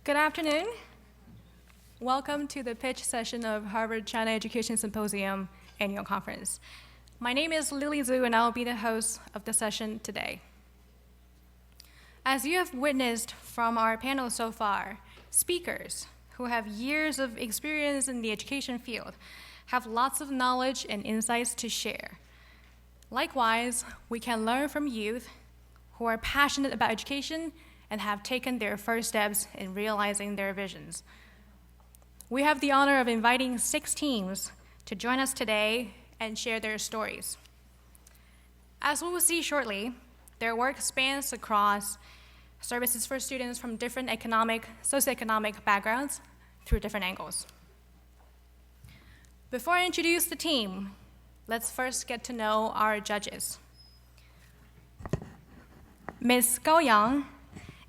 Good afternoon. Welcome to the pitch session of Harvard China Education Symposium Annual Conference. My name is Lily Zhu, and I'll be the host of the session today. As you have witnessed from our panel so far, speakers who have years of experience in the education field have lots of knowledge and insights to share. Likewise, we can learn from youth who are passionate about education and have taken their first steps in realizing their visions. We have the honor of inviting 6 teams to join us today and share their stories. As we will see shortly, their work spans across services for students from different socioeconomic backgrounds through different angles. Before I introduce the team, let's first get to know our judges. Ms. Gao Yang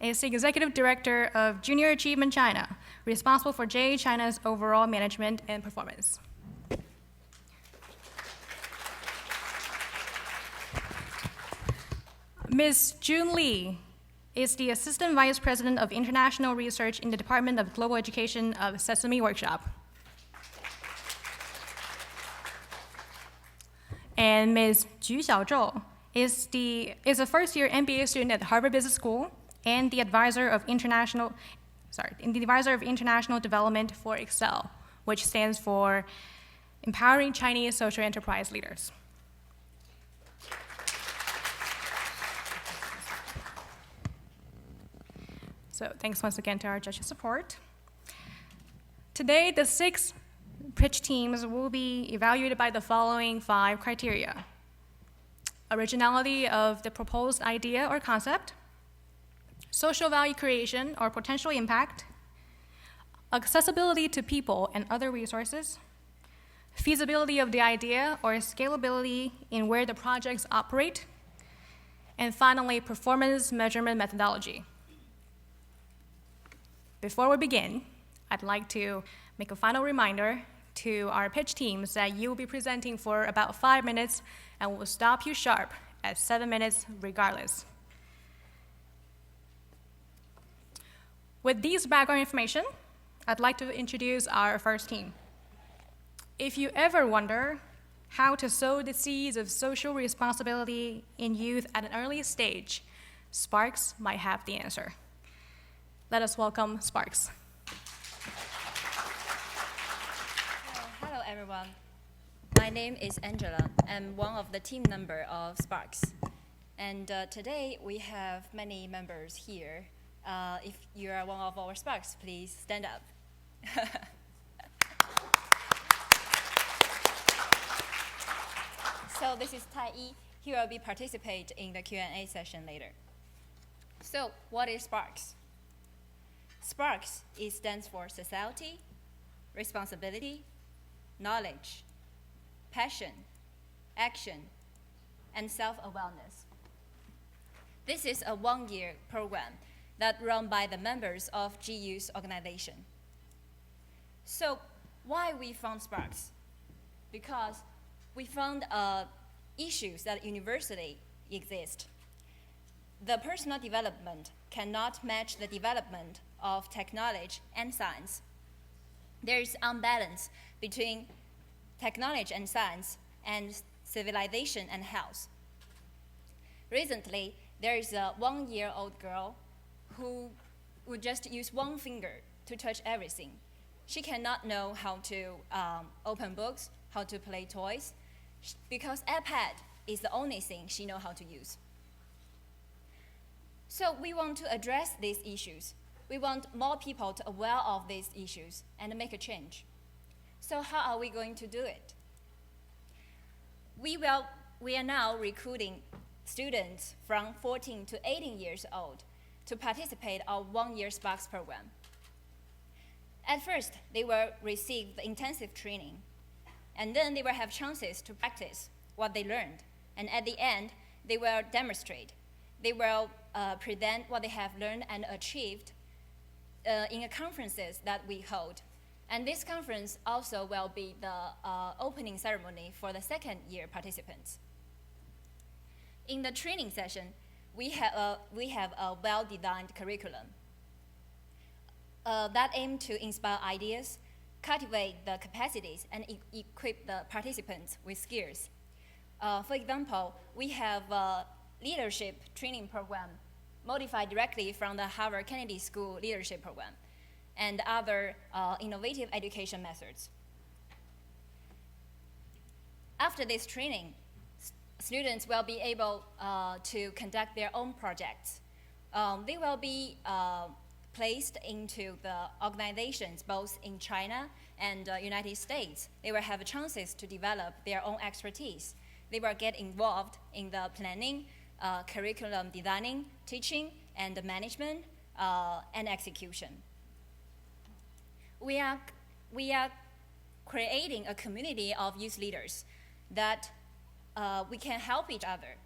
is the Executive Director of Junior Achievement China, responsible for JA China's overall management and performance. Ms. June Lee is the Assistant Vice President of International Research in the Department of Global Education of Sesame Workshop. And Ms. Ju Xiaozhou is a first-year MBA student at Harvard Business School and the advisor of international development for Excel, which stands for Empowering Chinese Social Enterprise Leaders. So thanks once again to our judges' support. Today, the 6 pitch teams will be evaluated by the following 5 criteria: originality of the proposed idea or concept, social value creation or potential impact, accessibility to people and other resources, feasibility of the idea or scalability in where the projects operate, and finally, performance measurement methodology. Before we begin, I'd like to make a final reminder to our pitch teams that you will be presenting for about 5 minutes, and we'll stop you sharp at 7 minutes regardless. With these background information, I'd like to introduce our first team. If you ever wonder how to sow the seeds of social responsibility in youth at an early stage, Sparks might have the answer. Let us welcome Sparks. Hello, everyone. My name is Angela. I'm one of the team member of Sparks. And today we have many members here. If you are one of our Sparks, please stand up. So this is Tai Yi. He will be participate in the Q&A session later. So what is Sparks? Sparks stands for society, responsibility, knowledge, passion, action, and self-awareness. This is a 1-year program that run by the members of GU's organization. So why we found Sparks? Because we found issues that university exist. The personal development cannot match the development of technology and science. There is imbalance between technology and science and civilization and health. Recently, there is a 1-year-old girl who would just use one finger to touch everything. She cannot know how to open books, how to play toys, because iPad is the only thing she knows how to use. So we want to address these issues. We want more people to aware of these issues and make a change. So how are we going to do it? We are now recruiting students from 14 to 18 years old to participate in our 1-year Sparks program. At first, they will receive the intensive training, and then they will have chances to practice what they learned. And at the end, they will demonstrate. They will present what they have learned and achieved in conferences that we hold. And this conference also will be the opening ceremony for the 2nd-year participants. In the training session, we have a well-designed curriculum. that aim to inspire ideas, cultivate the capacities, and equip the participants with skills. For example, we have a leadership training program modified directly from the Harvard Kennedy School leadership program and other innovative education methods. After this training, students will be able to conduct their own projects. They will be placed into the organizations both in China and United States. They will have chances to develop their own expertise. They will get involved in the planning, curriculum designing, teaching, and management, and execution. We are creating a community of youth leaders that we can help each other.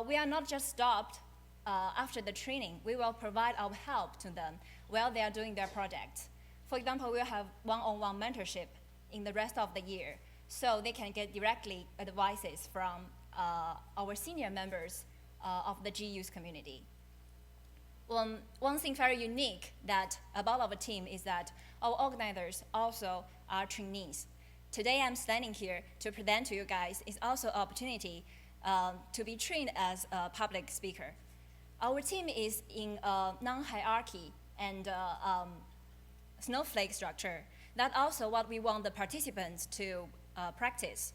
We are not just stopped after the training. We will provide our help to them while they are doing their projects. For example, we will have one-on-one mentorship in the rest of the year, so they can get directly advices from our senior members of the G Youth community. One thing very unique about our team is that our organizers also are trainees. Today I'm standing here to present to you guys is also an opportunity to be trained as a public speaker. Our team is in a non-hierarchy and snowflake structure. That's also what we want the participants to practice.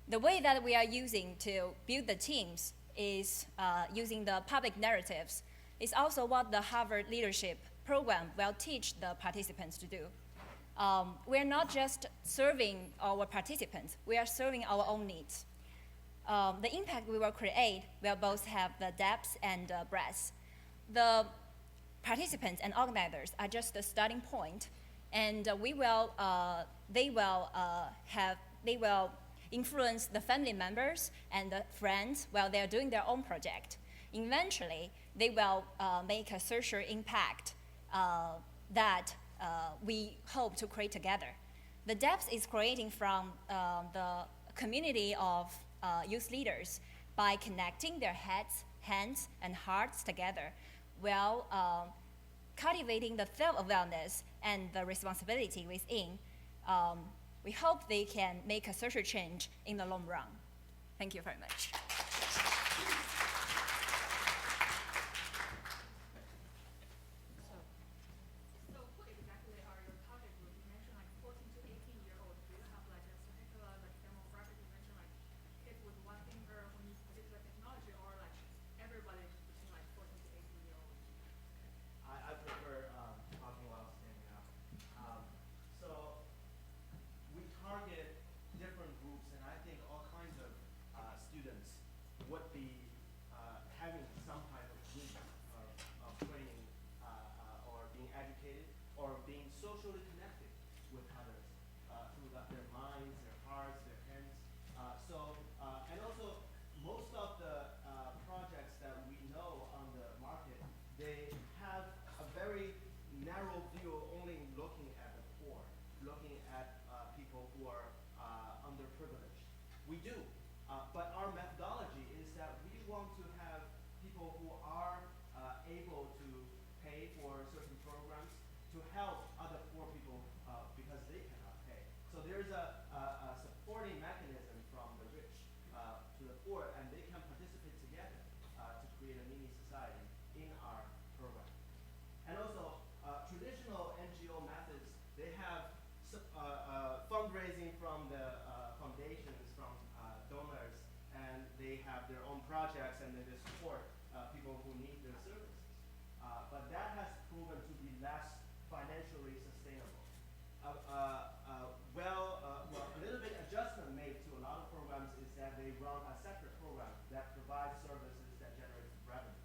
The way that we are using to build the teams is using the public narratives. It's also what the Harvard Leadership Program will teach the participants to do. We're not just serving our participants, we are serving our own needs. The impact we will create will both have the depth and breadth. The participants and organizers are just the starting point, and they will influence the family members and the friends while they are doing their own project. Eventually, they will make a social impact that we hope to create together. The depth is creating from the community of youth leaders by connecting their heads, hands, and hearts together while cultivating the self-awareness and the responsibility within. We hope they can make a social change in the long run. Thank you very much. would be having some type of group of training or being educated or being socially connected with others through their minds, their hearts, their hands. And also, most of the projects that we know on the market, they have a very narrow view, only looking at the poor, looking at people who are underprivileged. We do, but our methodology is that we want to have people who are able to pay for certain programs to help other poor people because they cannot pay. So there's a supporting mechanism from the rich to the poor, and they can participate together to create a mini society in our program. And also, traditional NGO methods, they have fundraising from the foundations, from donors, and they have their own projects, and they support people who need their services. But that has proven to be less financially sustainable. A little bit adjustment made to a lot of programs is that they run a separate program that provides services that generates revenue.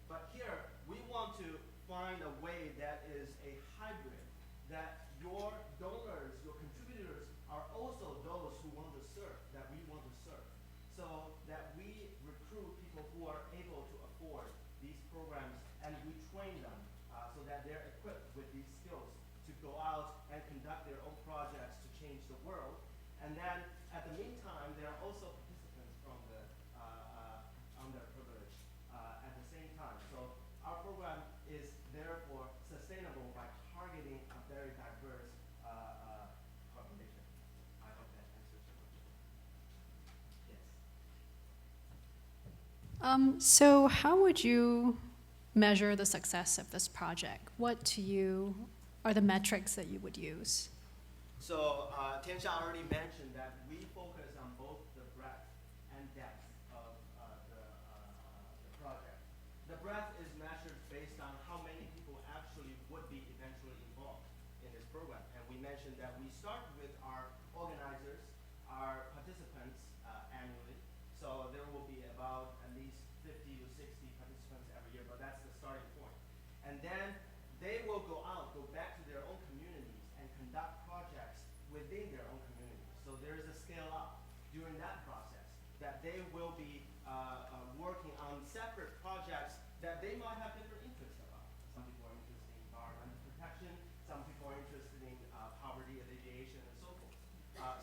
But here, we want to find a way that is a hybrid, that your donors, your contributors are also those who want to serve, that we want to serve. So that we recruit people who are able to afford these programs, and we train them so that they're equipped with these skills to go out and conduct their own projects to change the world. And then, at the meantime, there are also participants from the underprivileged at the same time. So our program is therefore sustainable by targeting So how would you measure the success of this project? What to you are the metrics that you would use? So Tianxia already mentioned that we focus on both the breadth and depth of the project. The breadth is measured based on how many people actually would be eventually involved in this program. And we mentioned that we start with our organizers, our participants annually. So there will be about at least 50 to 60 participants every year, but that's the starting point. And then they will go out, go back to their own communities and conduct projects within their own communities. So there is a scale up during that process that they will be working on separate projects that they might have different interests about. Some people are interested in environmental protection, some people are interested in poverty alleviation and so forth.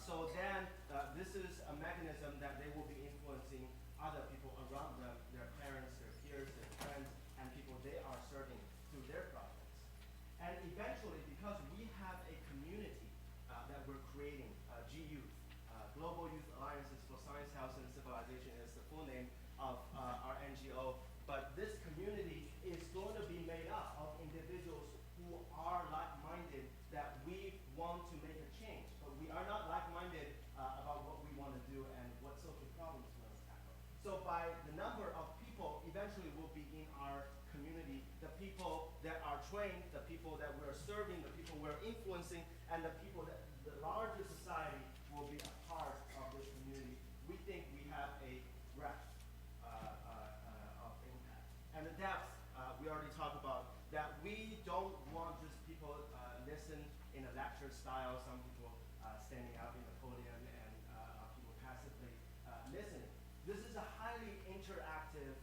So then this is a mechanism that they will be influencing other people around them, their parents, their peers, their friends, and people they are serving through their projects. And eventually, because we have a community that we're creating, GU, Global Youth Alliances for Science, Health, and Civilization is the full name of our NGO, but this community is going to be made up of individuals who are like-minded, that we want to make a change, but we are not like-minded about what we want to do and what social problems we want to tackle. So by the number of people eventually will be in our community, the people that are trained, the people that we're serving, the people we're influencing, and the people that the larger society will be a part of this community. We think we have a breadth of impact. And the depth, we already talked about, that we don't want just people listen in a lecture style, some people standing up in the podium and people passively listening. This is a highly interactive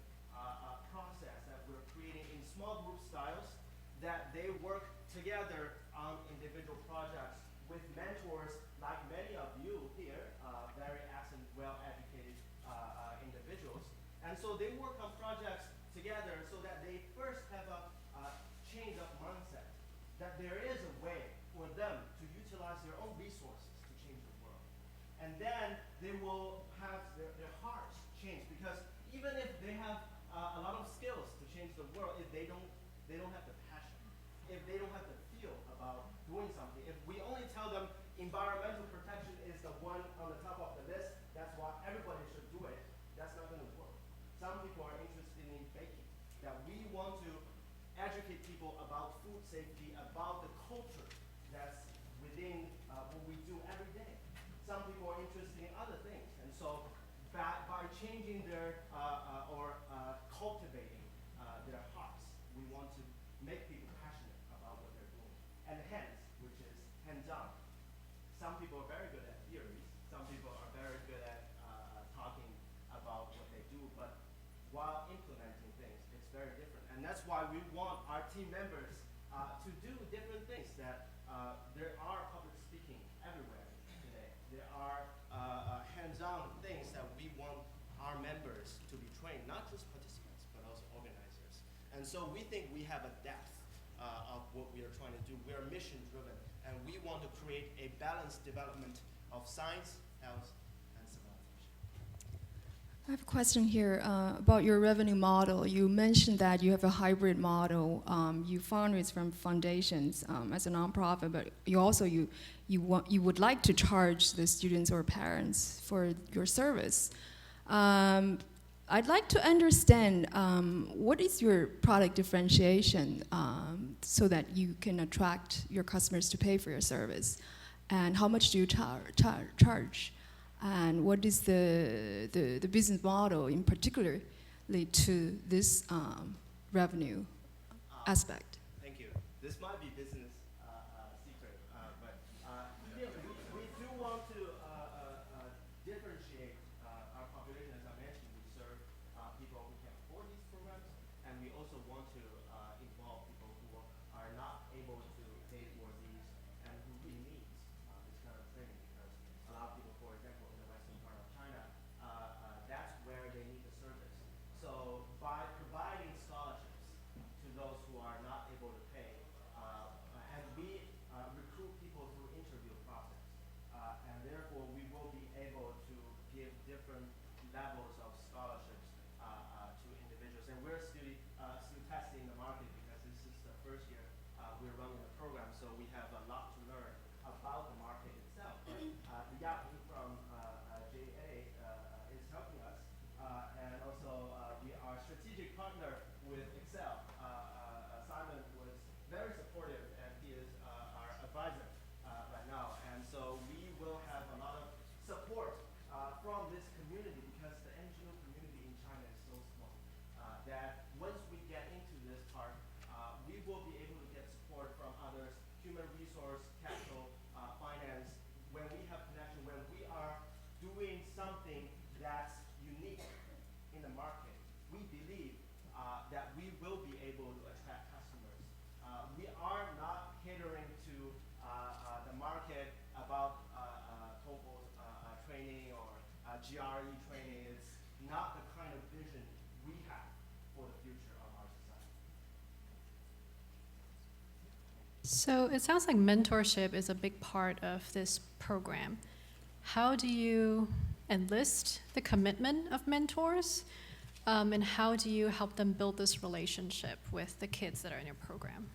process that we're creating in small group styles, that they work together on individual projects with mentors like many of you here, very excellent, well-educated individuals. And so they work on projects together so that they first have a change of mindset, that there is a way for them to utilize their own resources to change the world. And then they will have their hearts change, because even if they have a lot of skills to change the world, if they don't have the passion, if they don't have the feel about doing something, if we only tell them environmental protection is the one on the top of the list, that's why everybody should do it, that's not going to work. Some people are interested in baking, that we want to educate people about food safety, about the culture that's within what we do every day. Some people are interested in other things, and so by changing their or cultivating their hearts, we want to make people passionate about what they're doing. And hands, which is hands-on. Some people are very good at theories. Some people are very good at talking about what they do, but while implementing things, it's very different. And that's why we want our team members to do different things. That there are public speaking everywhere today. There are hands-on things that we want our members to be trained, not just participants, but also organizers. And so we think we have a depth of what we are trying to do. We are mission-driven, and we want to create a balanced development of science, health, and civilization. I have a question here about your revenue model. You mentioned that you have a hybrid model. You fundraise from foundations as a nonprofit, but you also you would like to charge the students or parents for your service. I'd like to understand what is your product differentiation so that you can attract your customers to pay for your service, and how much do you charge? And what is the business model in particular to this revenue aspect? Thank you. This might be business secret, but yeah, we do want to differentiate our population. As I mentioned, we serve people who can afford these programs, and we also want to involve people who are not able to pay for these and who really need this kind of training, because a lot of people, for example, in the western part of China, that's where they need the service. So by providing scholarships to those who are not able to pay, and we recruit people through interview process, and therefore we will be able to give different levels of scholarships testing the market because this is the first year we're running the program, so we have a lot to learn about the market itself. But Yap from JA is helping us, and also we are strategic partner with Excel. Simon was very supportive, and he is our advisor right now. And so we will have a lot of support from this community because the NGO community in China is so small that once we get into this part, we will be able to get support from others, human resource, capital, finance. When we have connection, when we are doing something that's unique in the market, we believe that we will be able to attract customers. We are not catering to the market about TOEFL training or GRE training. It's not the kind of vision we have for the future of our society. So it sounds like mentorship is a big part of this program. How do you enlist the commitment of mentors? And how do you help them build this relationship with the kids that are in your program?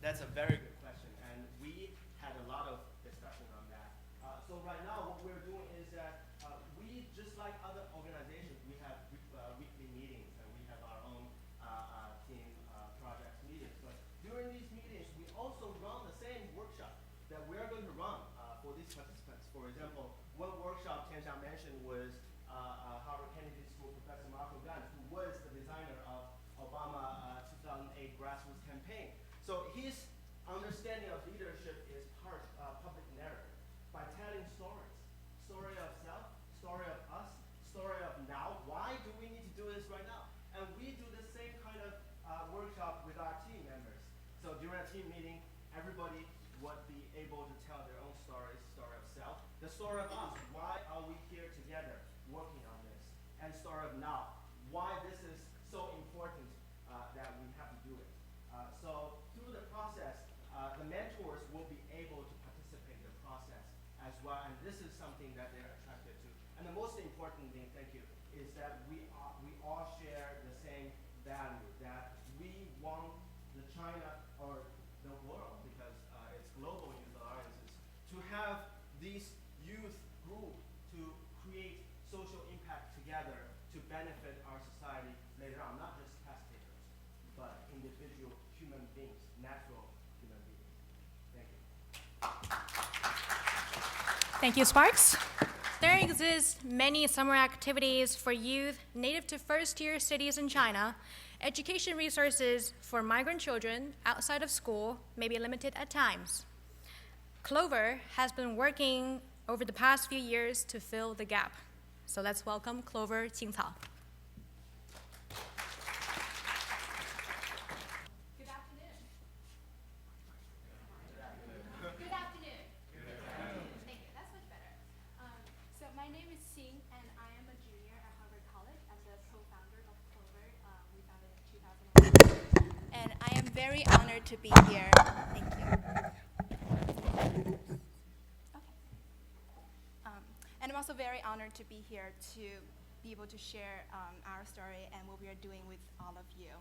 That's a very good question, and we had a lot of discussion on that. So right now, what we're doing is that we, just like other organizations, we have weekly meetings, and we have our own team project meetings. But during these meetings, we also run the same workshop that we're going to run for these participants. For example, one workshop Tianxia mentioned was Harvard Kennedy School professor Marco Gantz, who was the designer of Obama 2008 grassroots campaign. So his understanding of leadership is part public narrative by telling stories. Story of self, story of us, story of now. Why do we need to do this right now? And we do the same kind of workshop with our team members. So during a team meeting, everybody would be able to tell their own stories, story of self, the story of us. Why are we here together working on this? And story of now. Why this is so important that we have to do it. So through the process, the mentors will be able to participate in the process as well, and this is something that they're attracted to. And the most important thing, thank you, is that we all share the same value, that we want the China or the world, because it's global youth alliances, to have these youth group to create social impact together to benefit our society later on, not just test takers, but individual human beings, natural human beings. Thank you. Thank you, Sparks. There exist many summer activities for youth native to first-tier cities in China. Education resources for migrant children outside of school may be limited at times. Clover has been working over the past few years to fill the gap. So let's welcome Clover Qingcao. Good afternoon. Good afternoon. Thank you. That's much better. So my name is Xing, and I am a junior at Harvard College as a co-founder of Clover. We founded in 2011. And I am very honored to be here. Thank you. And I'm also very honored to be here to be able to share our story and what we are doing with all of you.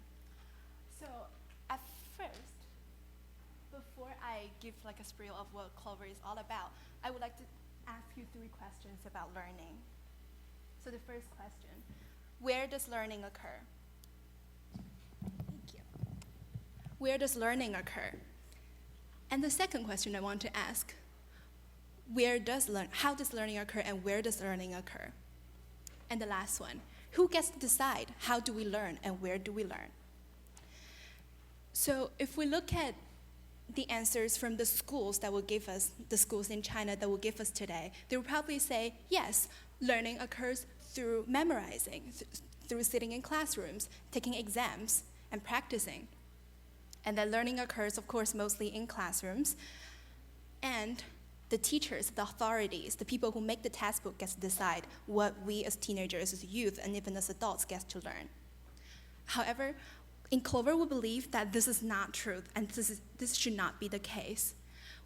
So at first, before I give like a spiel of what Clover is all about, I would like to ask you 3 questions about learning. So the first question, where does learning occur? Thank you. Where does learning occur? And the second question I want to ask, how does learning occur and where does learning occur? And the last one, who gets to decide how do we learn and where do we learn? So if we look at the answers from the schools that will give us, the schools in China that will give us today, they will probably say, yes, learning occurs through memorizing, through sitting in classrooms, taking exams, and practicing. And that learning occurs, of course, mostly in classrooms. And the teachers, the authorities, the people who make the textbook gets to decide what we as teenagers, as youth, and even as adults get to learn. However, in Clover, we believe that this is not true, and this should not be the case.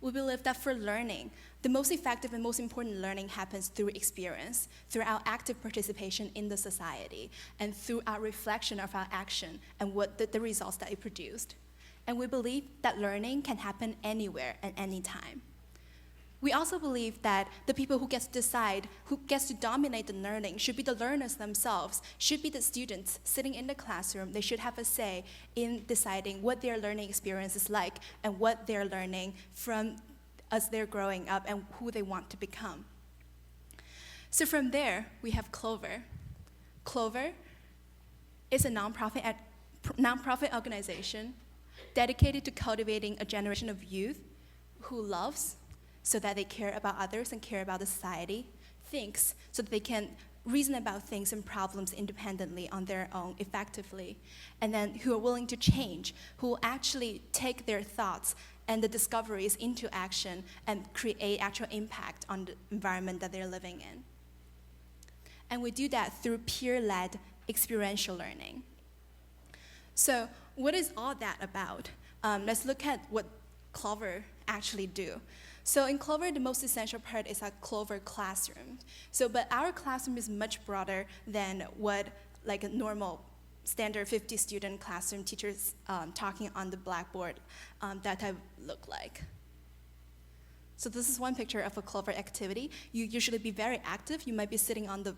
We believe that for learning, the most effective and most important learning happens through experience, through our active participation in the society, and through our reflection of our action and what the results that it produced. And we believe that learning can happen anywhere and anytime. We also believe that the people who gets to decide, who gets to dominate the learning, should be the learners themselves, should be the students sitting in the classroom. They should have a say in deciding what their learning experience is like and what they're learning from as they're growing up and who they want to become. So from there, we have Clover. Clover is a nonprofit organization dedicated to cultivating a generation of youth who loves, so that they care about others and care about the society, thinks, so that they can reason about things and problems independently on their own effectively, and then who are willing to change, who will actually take their thoughts and the discoveries into action and create actual impact on the environment that they're living in. And we do that through peer-led experiential learning. So what is all that about? Let's look at what Clover actually do. So in Clover, the most essential part is our Clover classroom. But our classroom is much broader than what like a normal standard 50-student classroom teachers talking on the blackboard that type look like. So this is one picture of a Clover activity. You usually be very active. You might be sitting on the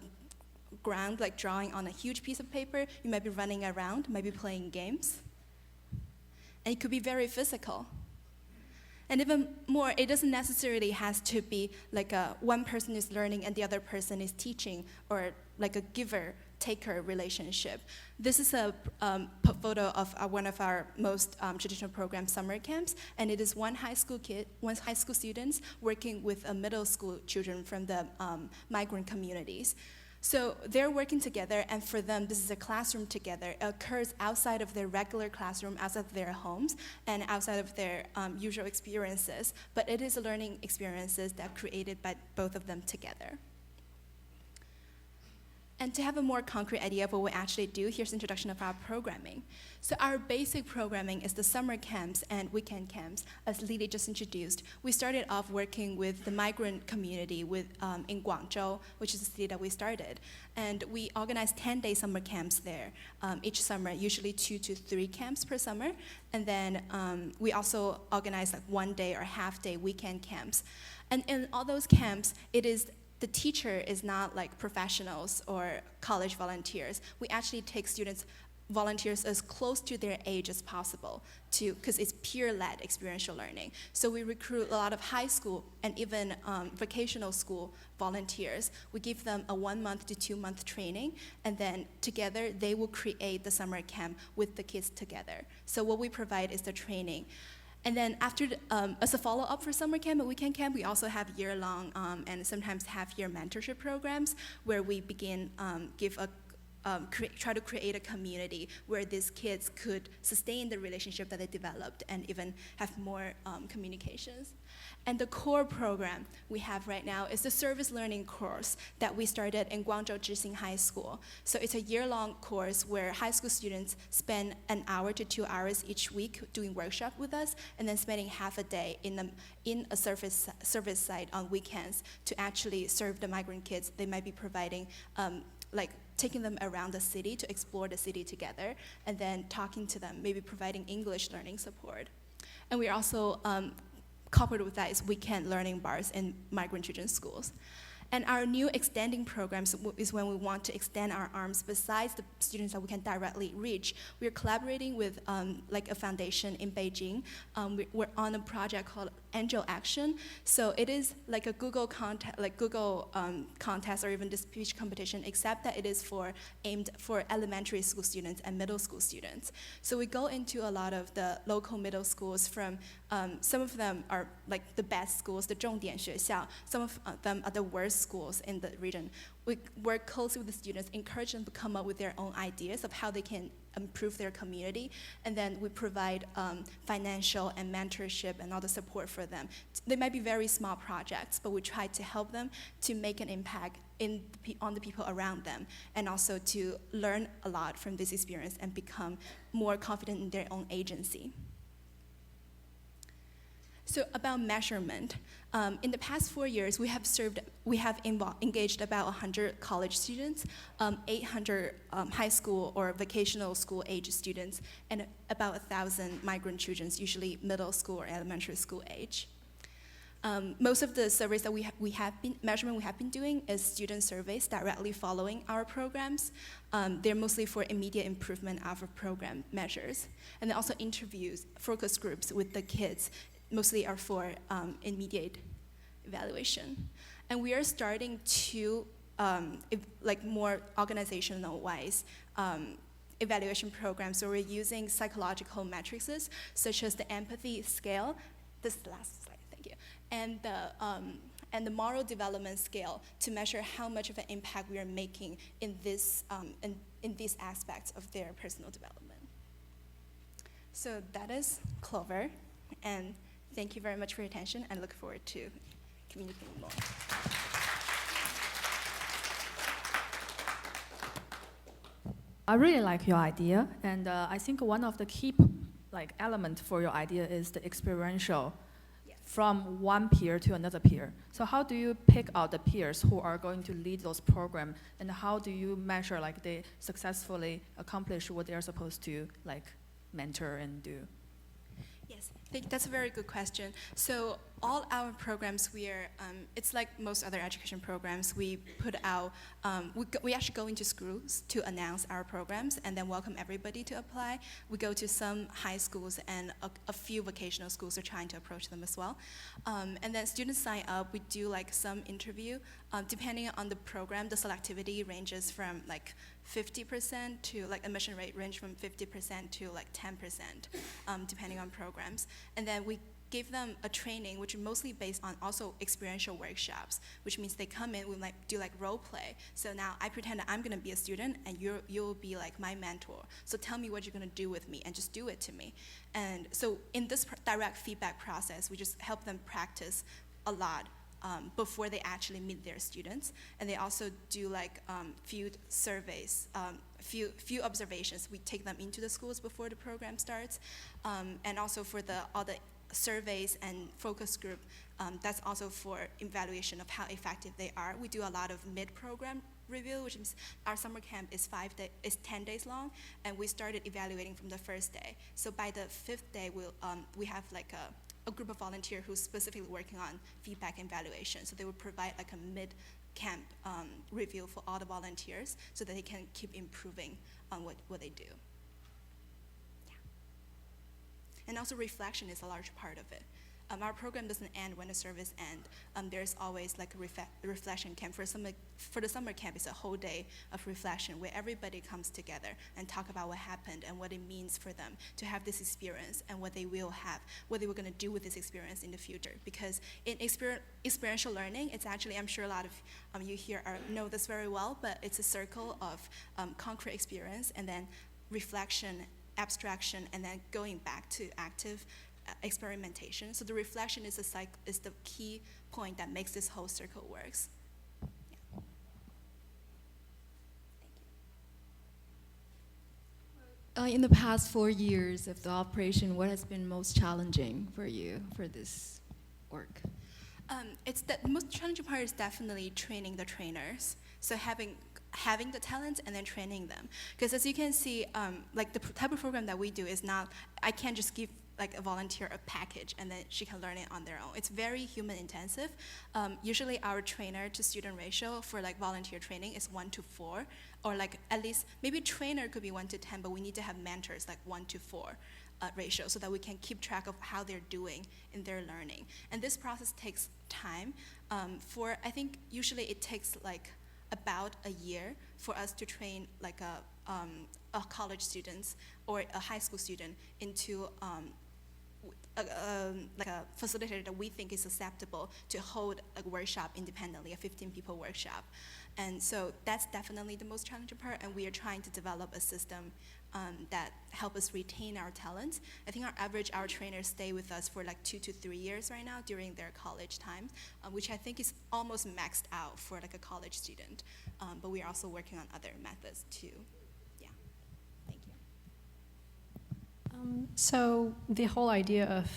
ground, like drawing on a huge piece of paper. You might be running around, might be playing games. And it could be very physical. And even more, it doesn't necessarily has to be like one person is learning and the other person is teaching, or like a giver-taker relationship. This is a photo of one of our most traditional program, summer camps, and it is one high school students working with middle school children from the migrant communities. So they're working together, and for them, this is a classroom together. It occurs outside of their regular classroom, outside of their homes, and outside of their usual experiences. But it is learning experiences that are created by both of them together. And to have a more concrete idea of what we actually do, here's an introduction of our programming. So our basic programming is the summer camps and weekend camps, as Lily just introduced. We started off working with the migrant community in Guangzhou, which is the city that we started. And we organized 10-day summer camps there each summer, usually 2 to 3 camps per summer. And then we also organized like 1-day or half-day weekend camps. And in all those camps, the teacher is not like professionals or college volunteers. We actually take volunteers as close to their age as possible because it's peer-led experiential learning. So we recruit a lot of high school and even vocational school volunteers. We give them a 1-month to 2-month training, and then together they will create the summer camp with the kids together. So what we provide is the training. And then after, as a follow-up for summer camp and weekend camp, we also have year-long and sometimes half-year mentorship programs where we begin try to create a community where these kids could sustain the relationship that they developed and even have more communications. And the core program we have right now is the service learning course that we started in Guangzhou Zhixing High School. So it's a year-long course where high school students spend 1 hour to 2 hours each week doing workshop with us, and then spending half a day in a service site on weekends to actually serve the migrant kids. They might be providing taking them around the city to explore the city together, and then talking to them, maybe providing English learning support. And we also coupled with that is weekend learning bars in migrant children's schools. And our new extending programs is when we want to extend our arms besides the students that we can directly reach. We're collaborating with a foundation in Beijing. We're on a project called Angel Action. So it is like a Google contest, contest or even the speech competition, except that it is aimed for elementary school students and middle school students. So we go into a lot of the local middle schools from, some of them are like the best schools, the 重点学校. Some of them are the worst schools in the region. We work closely with the students, encourage them to come up with their own ideas of how they can improve their community, and then we provide financial and mentorship and all the support for them. They might be very small projects, but we try to help them to make an impact on the people around them, and also to learn a lot from this experience and become more confident in their own agency. So about measurement, in the past 4 years, we have engaged about 100 college students, 800 high school or vocational school age students, and about 1,000 migrant children, usually middle school or elementary school age. Most of the surveys that we have been doing is student surveys directly following our programs. They're mostly for immediate improvement of our program measures, and then also interviews, focus groups with the kids. Mostly are for immediate evaluation. And we are starting to, like more organizational-wise, evaluation programs. So we're using psychological matrices, such as the empathy scale. This is the last slide, thank you. And the moral development scale to measure how much of an impact we are making in this, in these aspects of their personal development. So that is Clover, and thank you very much for your attention, and look forward to communicating more. I really like your idea, and I think one of the key element for your idea is the experiential from one peer to another peer. So how do you pick out the peers who are going to lead those programs, and how do you measure they successfully accomplish what they're supposed to mentor and do? Yes, that's a very good question. So all our programs, it's like most other education programs, we put out, we actually go into schools to announce our programs and then welcome everybody to apply. We go to some high schools and a few vocational schools are trying to approach them as well. And then students sign up, we do some interview. Depending on the program, the selectivity ranges from 50% to admission rate range from 50% to 10%, depending on programs. And then we give them a training, which is mostly based on also experiential workshops, which means they come in, we do role play. So now I pretend that I'm gonna be a student and you'll be my mentor. So tell me what you're gonna do with me and just do it to me. And so in this direct feedback process, we just help them practice a lot before they actually meet their students. And they also do few surveys, few observations. We take them into the schools before the program starts. And also for all the surveys and focus group, that's also for evaluation of how effective they are. We do a lot of mid-program review, which means our summer camp is 10 days long, and we started evaluating from the first day. So by the 5th day, we have a group of volunteers who's specifically working on feedback and evaluation. So they will provide a mid-camp review for all the volunteers so that they can keep improving on what they do. And also reflection is a large part of it. Our program doesn't end when the service ends. There's always a reflection camp. For the summer camp, it's a whole day of reflection where everybody comes together and talk about what happened and what it means for them to have this experience and what they will have, what they were gonna do with this experience in the future. Because in experiential learning, it's actually, I'm sure a lot of you here know this very well, but it's a circle of concrete experience and then reflection, abstraction, and then going back to active experimentation. So the reflection is the key point that makes this whole circle works. Yeah. In the past 4 years of the operation, what has been most challenging for you for this work? The most challenging part is definitely training the trainers. So having the talents and then training them. Because as you can see, the type of program that we do is not, I can't just give a volunteer a package and then she can learn it on their own. It's very human intensive. Usually our trainer to student ratio for volunteer training is 1:4, or at least, maybe trainer could be 1:10, but we need to have mentors 1:4 ratio so that we can keep track of how they're doing in their learning. And this process takes time. I think usually it takes about a year for us to train a college student or a high school student into a facilitator that we think is acceptable to hold a workshop independently, a 15-people workshop. And so that's definitely the most challenging part, and we are trying to develop a system that help us retain our talents. I think our trainers stay with us for 2 to 3 years right now during their college time, which I think is almost maxed out for a college student. But we are also working on other methods too. Yeah, thank you. So the whole idea of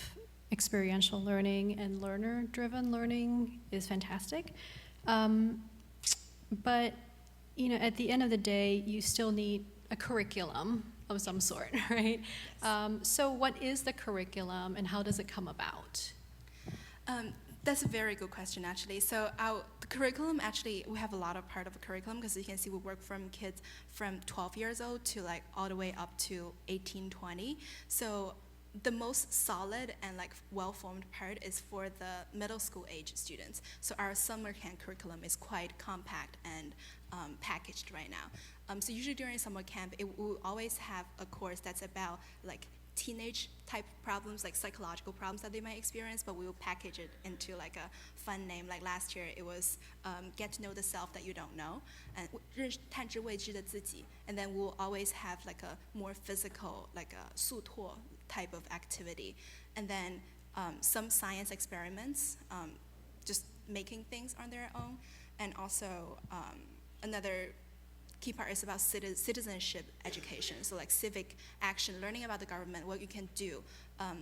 experiential learning and learner-driven learning is fantastic. But at the end of the day, you still need a curriculum of some sort, right? So what is the curriculum and how does it come about? That's a very good question, actually. So the curriculum, actually, we have a lot of part of a curriculum because you can see we work from kids from 12 years old to like all the way up to 18, 20. So the most solid and like well-formed part is for the middle school age students. So our summer camp curriculum is quite compact and packaged right now. So usually during summer camp, we will always have a course that's about like teenage type problems, like psychological problems that they might experience, but we will package it into like a fun name. Like last year, it was get to know the self that you don't know, and 探知未知的自己. And then we'll always have like a more physical, like a 速拓 type of activity. And then some science experiments, just making things on their own. And also another key part is about citizenship education. So like civic action, learning about the government, what you can do.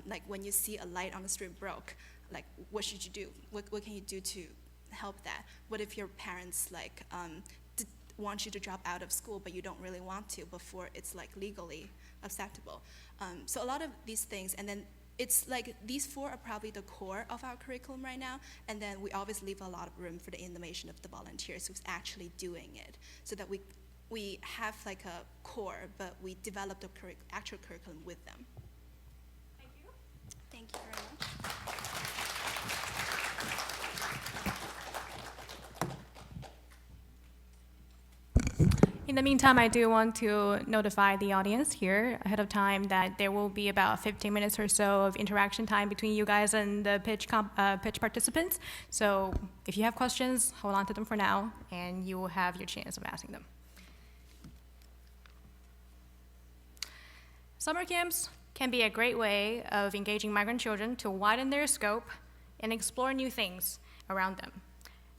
Like when you see a light on the street broke, like what should you do? What can you do to help that? What if your parents like want you to drop out of school, but you don't really want to before it's like legally acceptable? So a lot of these things, and then it's like these four are probably the core of our curriculum right now, and then we always leave a lot of room for the innovation of the volunteers who's actually doing it, so that we have like a core, but we develop the actual curriculum with them. Thank you. Thank you very much. In the meantime, I do want to notify the audience here ahead of time that there will be about 15 minutes or so of interaction time between you guys and the pitch participants. So if you have questions, hold on to them for now, and you will have your chance of asking them. Summer camps can be a great way of engaging migrant children to widen their scope and explore new things around them.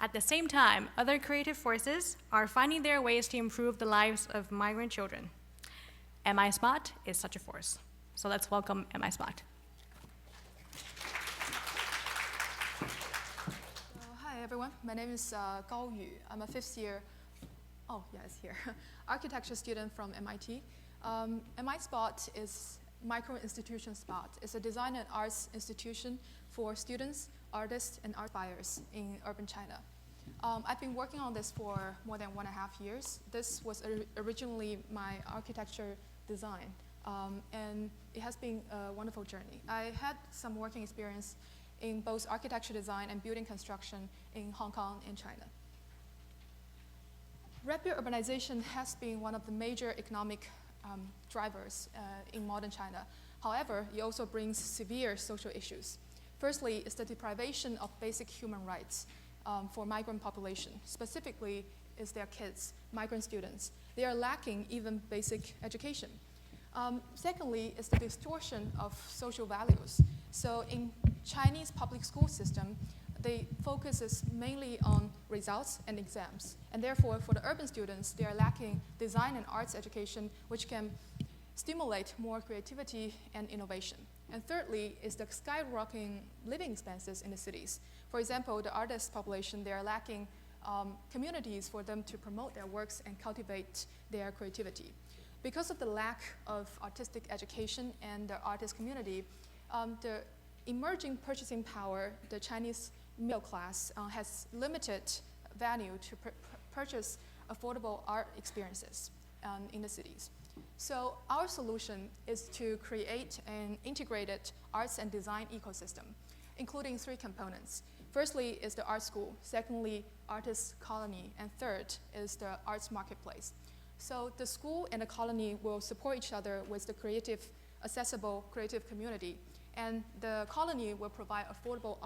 At the same time, other creative forces are finding their ways to improve the lives of migrant children. MI Spot is such a force. So let's welcome MI Spot. Hi everyone, my name is Gao Yu. I'm a fifth year, architecture student from MIT. MI Spot is Micro Institution Spot. It's a design and arts institution for students, artists, and art buyers in urban China. I've been working on this for more than 1.5 years. This was originally my architecture design, and it has been a wonderful journey. I had some working experience in both architecture design and building construction in Hong Kong and China. Rapid urbanization has been one of the major economic drivers in modern China. However, it also brings severe social issues. Firstly, is the deprivation of basic human rights for migrant population. Specifically, is their kids, migrant students. They are lacking even basic education. Secondly, is the distortion of social values. So in Chinese public school system, they focuses mainly on results and exams. And therefore, for the urban students, they are lacking design and arts education, which can stimulate more creativity and innovation. And thirdly is the skyrocketing living expenses in the cities. For example, the artist population, they are lacking communities for them to promote their works and cultivate their creativity. Because of the lack of artistic education and the artist community, the emerging purchasing power, the Chinese middle class has limited value to purchase affordable art experiences in the cities. So our solution is to create an integrated arts and design ecosystem, including 3 components. Firstly is the art school, secondly, artist colony, and third is the arts marketplace. So the school and the colony will support each other with the creative, accessible creative community, and the colony will provide affordable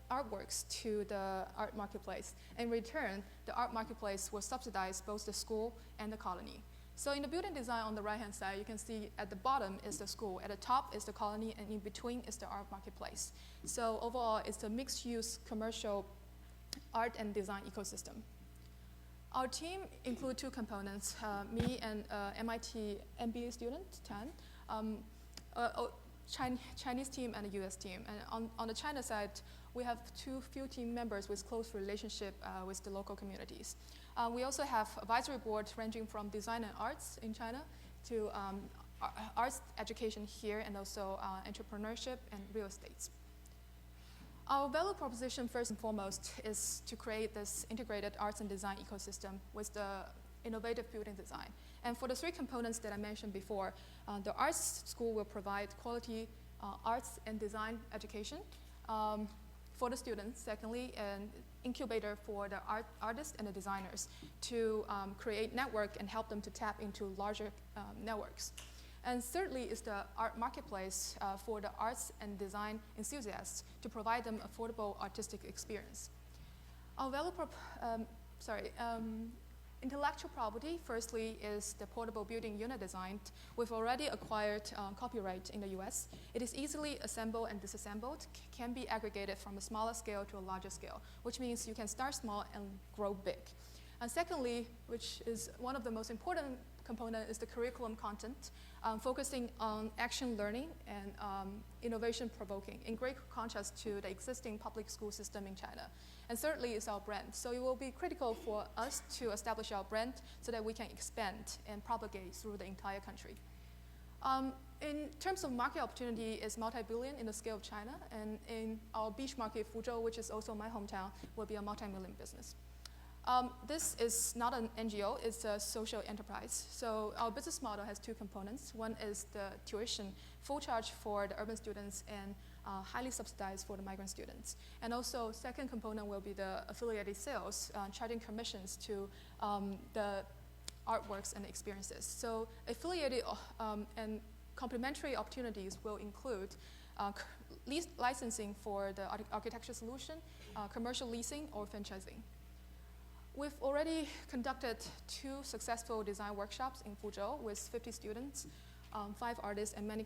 artworks to the art marketplace. In return, the art marketplace will subsidize both the school and the colony. So in the building design on the right-hand side, you can see at the bottom is the school, at the top is the colony, and in between is the art marketplace. So overall, it's a mixed-use commercial art and design ecosystem. Our team includes 2 components, me and MIT MBA student, Tan. Chinese team and a US team. And on the China side, we have two field team members with close relationship with the local communities. We also have advisory board ranging from design and arts in China to arts education here, and also entrepreneurship and real estate. Our value proposition, first and foremost, is to create this integrated arts and design ecosystem with the innovative building design. And for the three components that I mentioned before, the arts school will provide quality arts and design education for the students. Secondly, an incubator for the artists and the designers to create network and help them to tap into larger networks. And thirdly is the art marketplace for the arts and design enthusiasts to provide them affordable artistic experience. Our value intellectual property, firstly, is the portable building unit design. We've already acquired copyright in the US. It is easily assembled and disassembled, can be aggregated from a smaller scale to a larger scale, which means you can start small and grow big. And secondly, which is one of the most important component, is the curriculum content, focusing on action learning and innovation provoking, in great contrast to the existing public school system in China. And thirdly is our brand. So it will be critical for us to establish our brand so that we can expand and propagate through the entire country. In terms of market opportunity, it's multi-billion in the scale of China, and in our beach market, Fuzhou, which is also my hometown, will be a multi-million business. This is not an NGO, it's a social enterprise. So our business model has two components. One is the tuition, full charge for the urban students and highly subsidized for the migrant students. And also, second component will be the affiliated sales, charging commissions to the artworks and experiences. So affiliated and complementary opportunities will include licensing for the architecture solution, commercial leasing, or franchising. We've already conducted 2 successful design workshops in Fuzhou with 50 students, 5 artists, and many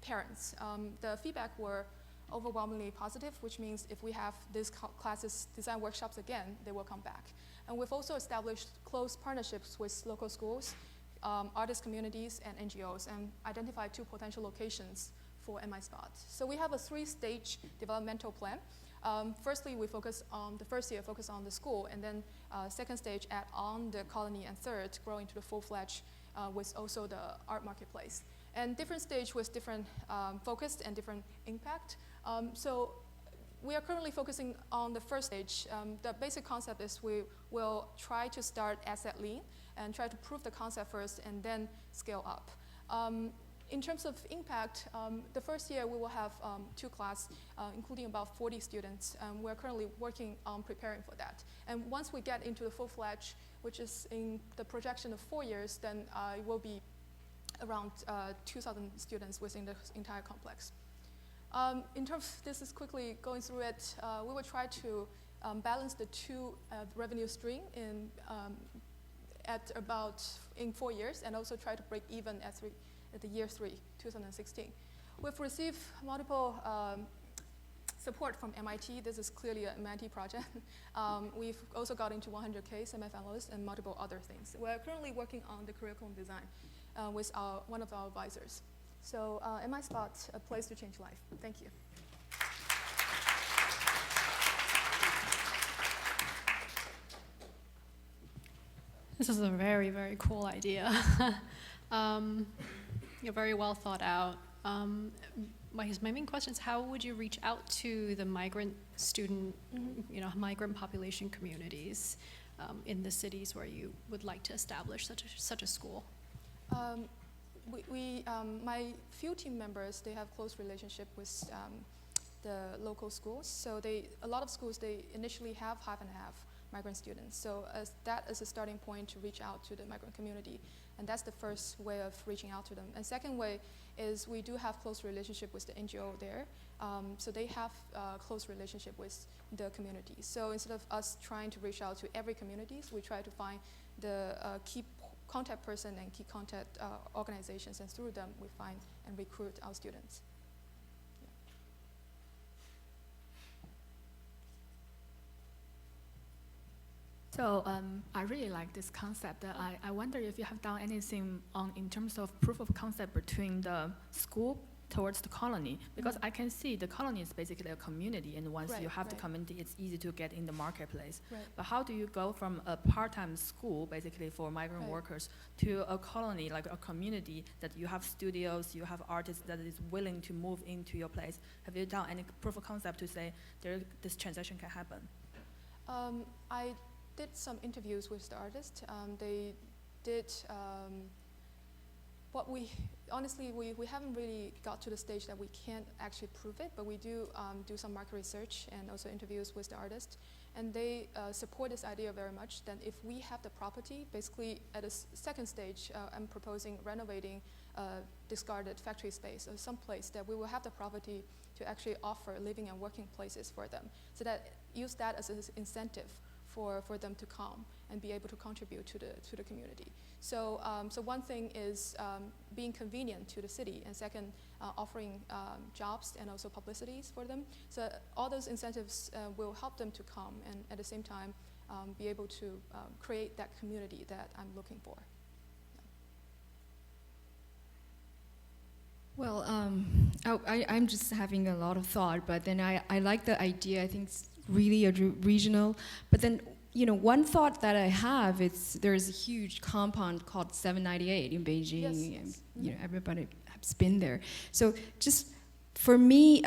parents. The feedback were overwhelmingly positive, which means if we have these classes, design workshops again, they will come back. And we've also established close partnerships with local schools, artist communities, and NGOs, and identified 2 potential locations for MI Spot. So we have a 3-stage developmental plan. Firstly, we focus on the first year, focus on the school, and then second stage, add on the colony, and third, grow into the full-fledged with also the art marketplace. And different stage with different focus and different impact. So we are currently focusing on the first stage. The basic concept is we will try to start asset lean and try to prove the concept first and then scale up. In terms of impact, the first year we will have 2 classes, including about 40 students. We're currently working on preparing for that. And once we get into the full-fledged, which is in the projection of 4 years, then it will be around 2,000 students within the entire complex. In terms, this is quickly going through it, we will try to balance the 2 revenue stream at about in 4 years, and also try to break even at the year 3, 2016. We've received multiple support from MIT. This is clearly an MIT project. We've also got into 100K semifinalists and multiple other things. We're currently working on the curriculum design with one of our advisors. So MI Spot, a place to change life. Thank you. This is a very, very cool idea. You're very well thought out. My main question is, how would you reach out to the migrant student, migrant population communities in the cities where you would like to establish such a school? My few team members, they have close relationship with the local schools. So a lot of schools, they initially have half and half migrant students. So that is a starting point to reach out to the migrant community. And that's the first way of reaching out to them. And second way is we do have close relationship with the NGO there. So they have close relationship with the community. So instead of us trying to reach out to every community, we try to find the key contact person and key contact organizations, and through them we find and recruit our students. So I really like this concept. I wonder if you have done anything in terms of proof of concept between the school towards the colony, because I can see the colony is basically a community, and once you have the community, it's easy to get in the marketplace. But how do you go from a part-time school, basically for migrant workers, to a colony, like a community that you have studios, you have artists that is willing to move into your place? Have you done any proof of concept to say this transaction can happen? I did some interviews with the artists. They did honestly, we haven't really got to the stage that we can't actually prove it, but we do do some market research and also interviews with the artists. And they support this idea very much. Then if we have the property, basically at a second stage, I'm proposing renovating discarded factory space or some place that we will have the property to actually offer living and working places for them. So that use that as an incentive for them to come and be able to contribute to the community. So one thing is being convenient to the city, and second, offering jobs and also publicities for them. So all those incentives will help them to come, and at the same time be able to create that community that I'm looking for. Well, I'm just having a lot of thought, but then I like the idea. I think it's really regional. But then, one thought that I have is there's a huge compound called 798 in Beijing, and everybody has been there. So just for me,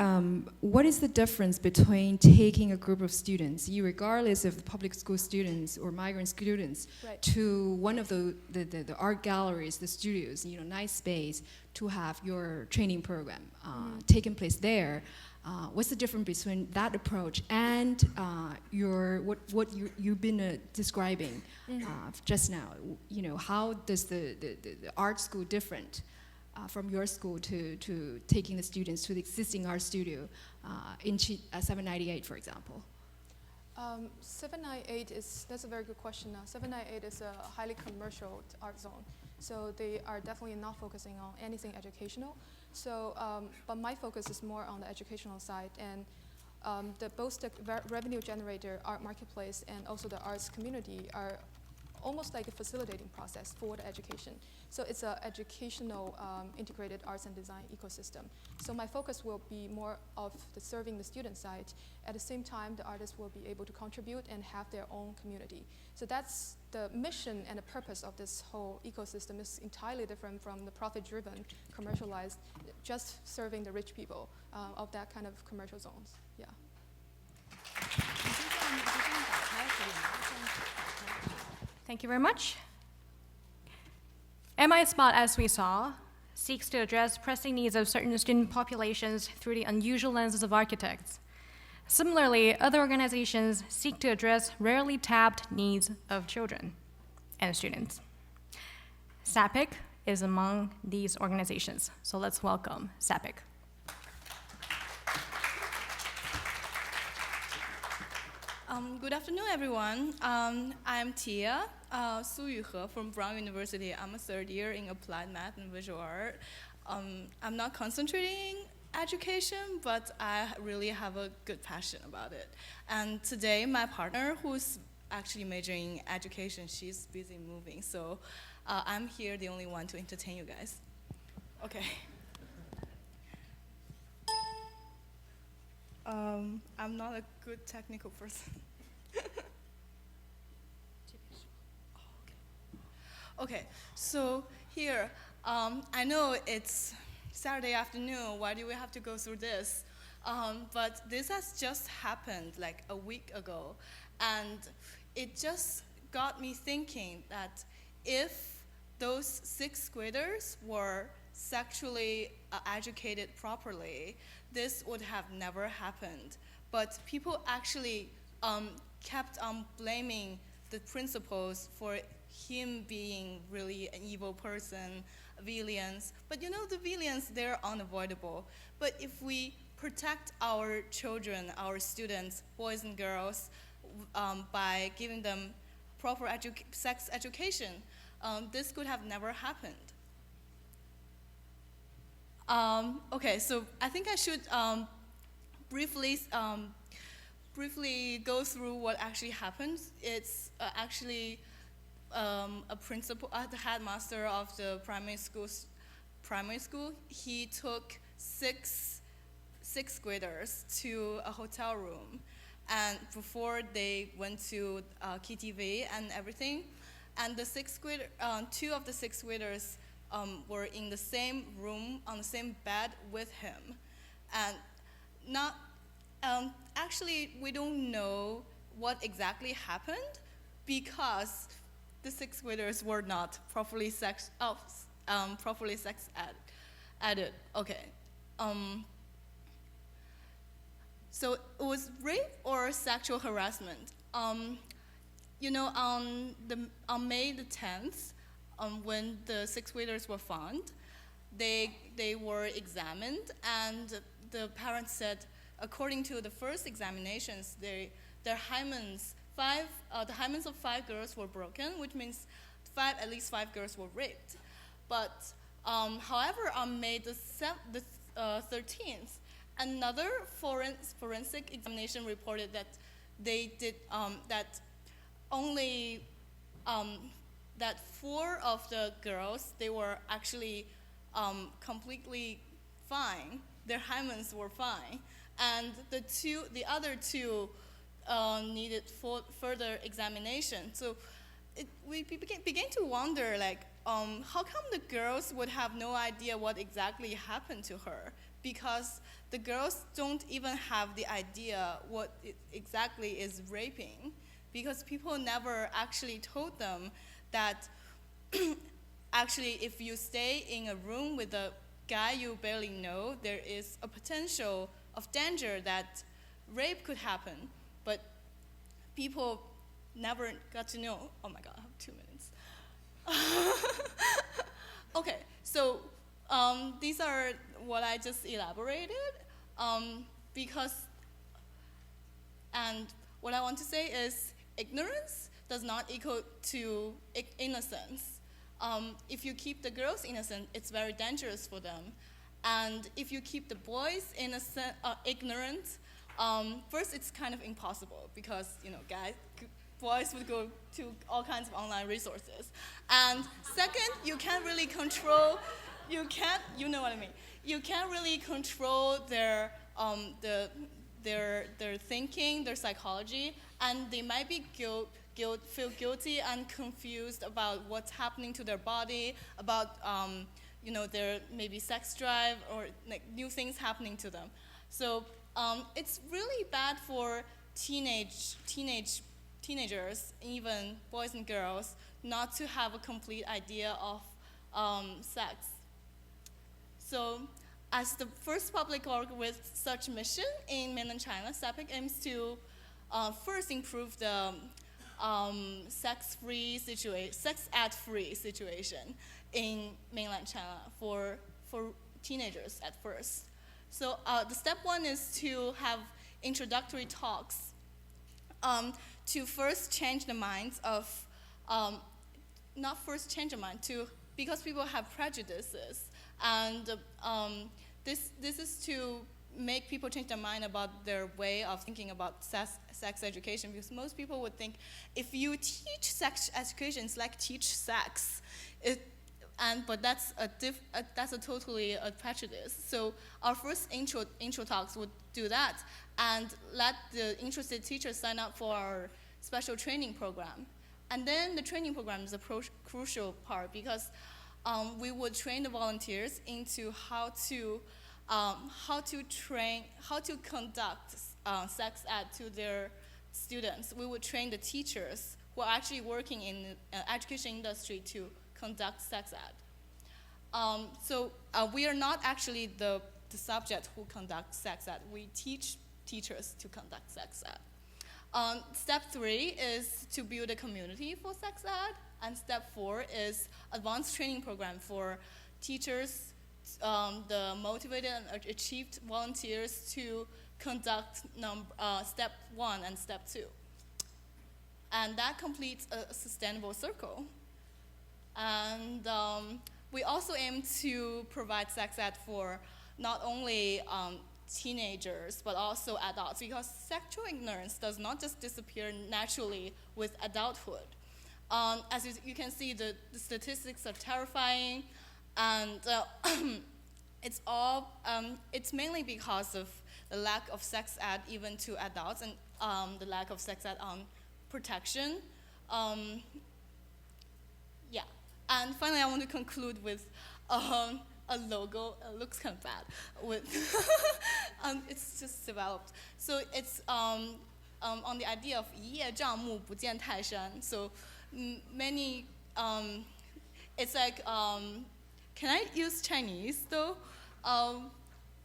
what is the difference between taking a group of students, regardless of the public school students or migrant students, to one of the art galleries, the studios, nice space, to have your training program taking place there? What's the difference between that approach and what you've been describing just now? How does the art school different from your school to taking the students to the existing art studio in 798, for example? 798 that's a very good question. 798 is a highly commercial art zone, so they are definitely not focusing on anything educational. So, but my focus is more on the educational side, and both the revenue generator, art marketplace, and also the arts community are almost like a facilitating process for the education. So it's an educational integrated arts and design ecosystem. So my focus will be more of serving the student side. At the same time, the artists will be able to contribute and have their own community. So that's the mission and the purpose of this whole ecosystem is entirely different from the profit-driven, commercialized, just serving the rich people of that kind of commercial zones. Yeah. Thank you very much. MI Spot, as we saw, seeks to address pressing needs of certain student populations through the unusual lenses of architects. Similarly, other organizations seek to address rarely tapped needs of children and students. SAPIC is among these organizations, so let's welcome SAPIC. Good afternoon, everyone. I'm Tia Su Yuhe from Brown University. I'm a third year in applied math and visual art. I'm not concentrating education, but I really have a good passion about it. And today, my partner, who's actually majoring in education, she's busy moving, so I'm here, the only one to entertain you guys. Okay. I'm not a good technical person. Okay, so here, I know it's Saturday afternoon, why do we have to go through this? But this has just happened like a week ago, and it just got me thinking that if those 6th graders were sexually educated properly, this would have never happened. But people actually kept on blaming the principals for him being really an evil person, villains. But the villains, they're unavoidable. But if we protect our children, our students, boys and girls, by giving them proper sex education, this could have never happened. Okay, so I think I should briefly go through what actually happened. It's actually a principal, the headmaster of the primary school. He took sixth graders to a hotel room, and before they went to KTV and everything, and the two of the sixth graders were in the same room on the same bed with him, and actually we don't know what exactly happened because the sixth graders were not properly sex ed. Okay. So it was rape or sexual harassment. On May the 10th, when the sixth graders were found, they were examined, and the parents said, according to the first examinations, the hymens of 5 girls were broken, which means at least 5 girls were raped. But however, on May the 13th, another forensic examination reported that they did that only that 4 of the girls, they were actually completely fine. Their hymens were fine, and the other 2 needed further examination. So we began to wonder, like, how come the girls would have no idea what exactly happened to her? Because the girls don't even have the idea what exactly is raping, because people never actually told them that actually if you stay in a room with a guy you barely know, there is a potential of danger that rape could happen. But people never got to know. Oh my God, I have 2 minutes. Okay, so these are what I just elaborated, and what I want to say is ignorance does not equal to innocence. If you keep the girls innocent, it's very dangerous for them. And if you keep the boys ignorant, first it's kind of impossible because, boys would go to all kinds of online resources. And second, you can't really control, you know what I mean. You can't really control their thinking, their psychology, and they might be feel guilty and confused about what's happening to their body, about their maybe sex drive or like new things happening to them. So it's really bad for teenagers, even boys and girls, not to have a complete idea of sex. So as the first public org with such mission in mainland China, SAPIC aims to first improve the sex ed-free situation in mainland China for teenagers at first. So the step 1 is to have introductory talks to first change the minds of, because people have prejudices, and this is to make people change their mind about their way of thinking about sex education, because most people would think if you teach sex education, it's like teach sex. But that's a totally a prejudice. So our first intro talks would do that and let the interested teachers sign up for our special training program. And then the training program is a crucial part, because we would train the volunteers into how to conduct sex ed to their students. We would train the teachers who are actually working in the education industry to conduct sex ed. So we are not actually the subject who conduct sex ed. We teach teachers to conduct sex ed. Step 3 is to build a community for sex ed, and step 4 is advanced training program for teachers, the motivated and achieved volunteers to conduct step 1 and step 2. And that completes a sustainable circle. And we also aim to provide sex ed for not only teenagers, but also adults, because sexual ignorance does not just disappear naturally with adulthood. As you can see, the statistics are terrifying, and it's mainly because of the lack of sex ed even to adults and the lack of sex ed on protection. Yeah, and finally I want to conclude with a logo. It looks kind of bad. With it's just developed. So it's on the idea of 一叶障目不见泰山. So many, it's like, can I use Chinese though?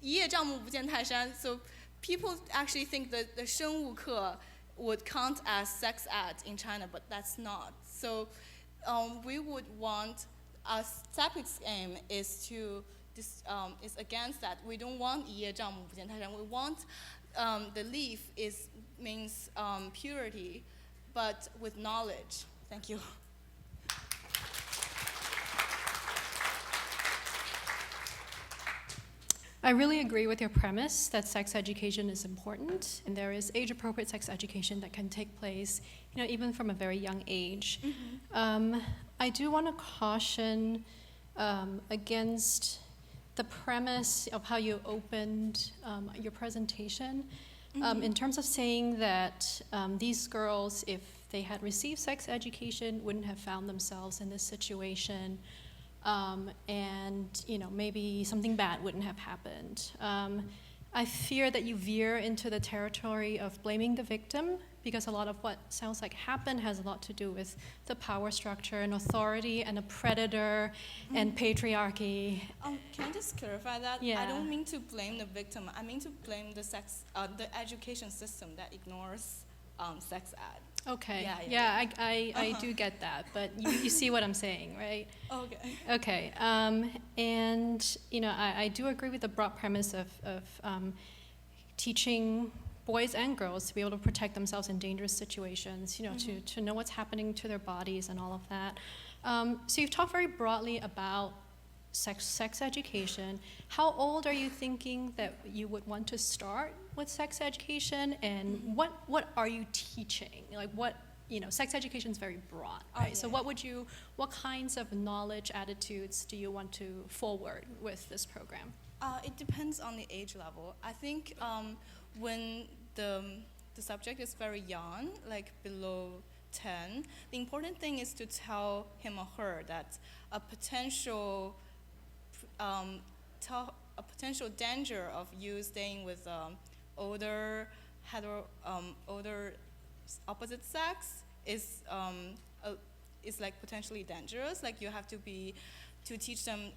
一叶障目不见泰山. So people actually think that the 生物课 would count as sex ed in China, but that's not. So we would want, our SAPIC's aim is to is against that. We don't want 一叶障目不见泰山. We want the leaf means purity, but with knowledge. Thank you. I really agree with your premise that sex education is important, and there is age-appropriate sex education that can take place, even from a very young age. I do want to caution against the premise of how you opened your presentation, in terms of saying that these girls, if they had received sex education, wouldn't have found themselves in this situation. And maybe something bad wouldn't have happened. I fear that you veer into the territory of blaming the victim, because a lot of what sounds like happened has a lot to do with the power structure and authority and a predator and patriarchy. Can I just clarify that? Yeah. I don't mean to blame the victim. I mean to blame the education system that ignores sex ed. Okay. Yeah. I do get that, but you see what I'm saying, right? Okay. Okay. And I do agree with the broad premise of teaching boys and girls to be able to protect themselves in dangerous situations, to know what's happening to their bodies and all of that. So you've talked very broadly about sex education. How old are you thinking that you would want to start with sex education, and what are you teaching? Like sex education is very broad, right? So what kinds of knowledge, attitudes do you want to forward with this program? It depends on the age level. I think when the subject is very young, like below 10, the important thing is to tell him or her that a potential danger of you staying with older opposite sex is like potentially dangerous. Like you have to teach them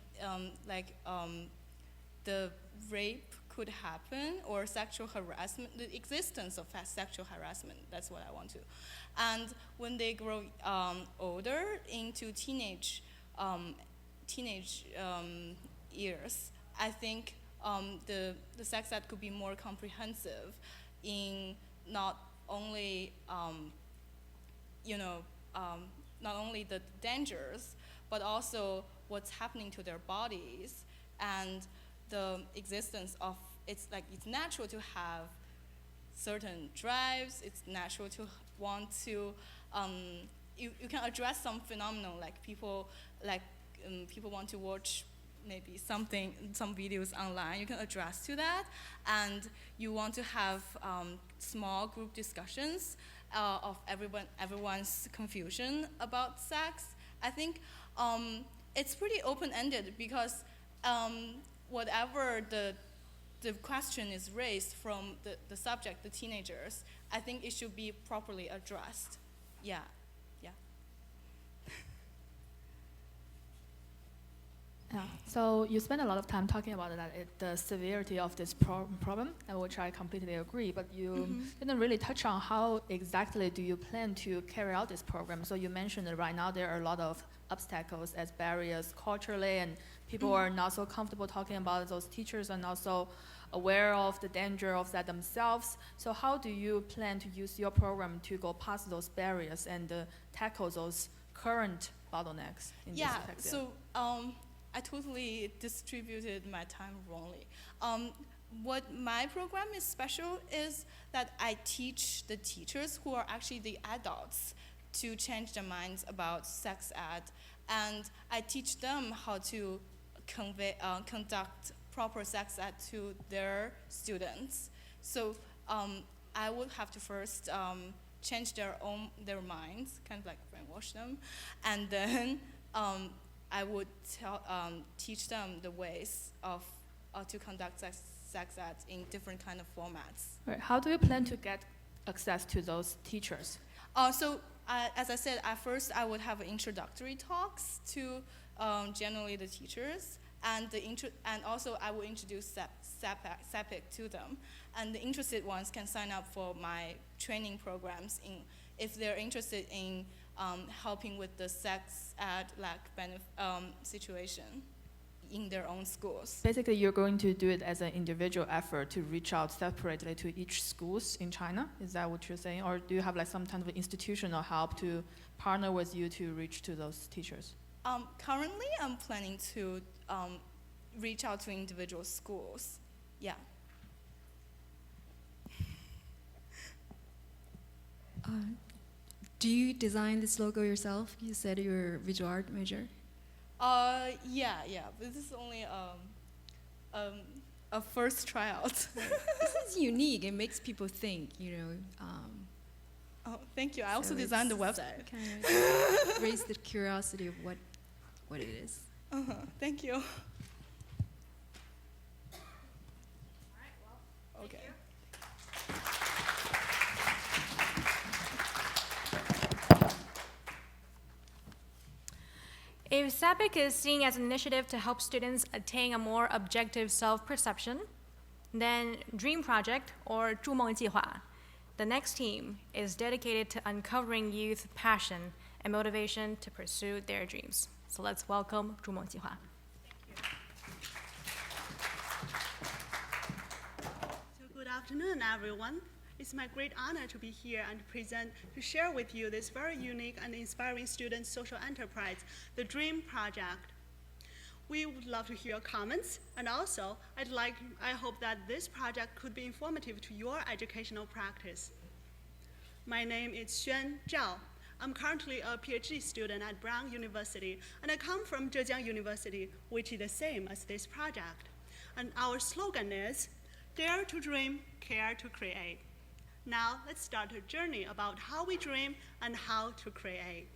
the rape could happen, or sexual harassment, the existence of sexual harassment. That's what I want to. And when they grow older into teenage years, I think the sex ed could be more comprehensive in not only not only the dangers, but also what's happening to their bodies and the existence of it's natural to have certain drives. It's natural to want to you can address some phenomenon like people want to watch maybe some videos online. You can address to that, and you want to have small group discussions of everyone's confusion about sex. I think it's pretty open-ended because whatever the question is raised from the subject, the teenagers, I think it should be properly addressed. Yeah. Yeah. So you spend a lot of time talking about the severity of this problem, which I completely agree. But you didn't really touch on how exactly do you plan to carry out this program. So you mentioned that right now there are a lot of obstacles as barriers culturally, and people are not so comfortable talking about it. Those teachers are not so aware of the danger of that themselves. So how do you plan to use your program to go past those barriers and tackle those current bottlenecks in this perspective? So I totally distributed my time wrongly. What my program is special is that I teach the teachers who are actually the adults to change their minds about sex ed, and I teach them how to conduct proper sex ed to their students. So I would have to first change their minds, kind of like brainwash them, and then I would teach them the ways of to conduct sex ed in different kind of formats. Right. How do you plan to get access to those teachers? As I said, at first I would have introductory talks to generally the teachers, and also I will introduce SAPIC to them. And the interested ones can sign up for my training programs if they're interested in helping with the sex ed situation in their own schools. Basically, you're going to do it as an individual effort to reach out separately to each schools in China. Is that what you're saying? Or do you have like some kind of institutional help to partner with you to reach to those teachers? Currently, I'm planning to reach out to individual schools. Yeah. Do you design this logo yourself? You said you're a visual art major. Yeah. But this is only a first tryout. This is unique. It makes people think, Oh, thank you. I also designed the website. Kind of raise the curiosity of what it is. Thank you. Okay. If SAPIC is seen as an initiative to help students attain a more objective self-perception, then Dream Project, or 筑梦计划, the next team is dedicated to uncovering youth passion and motivation to pursue their dreams. So let's welcome 筑梦计划. So good afternoon, everyone. It's my great honor to be here and to share with you this very unique and inspiring student social enterprise, the Dream Project. We would love to hear your comments, and also I hope that this project could be informative to your educational practice. My name is Xuan Zhao. I'm currently a PhD student at Brown University, and I come from Zhejiang University, which is the same as this project. And our slogan is, Dare to Dream, Care to Create. Now, let's start a journey about how we dream and how to create.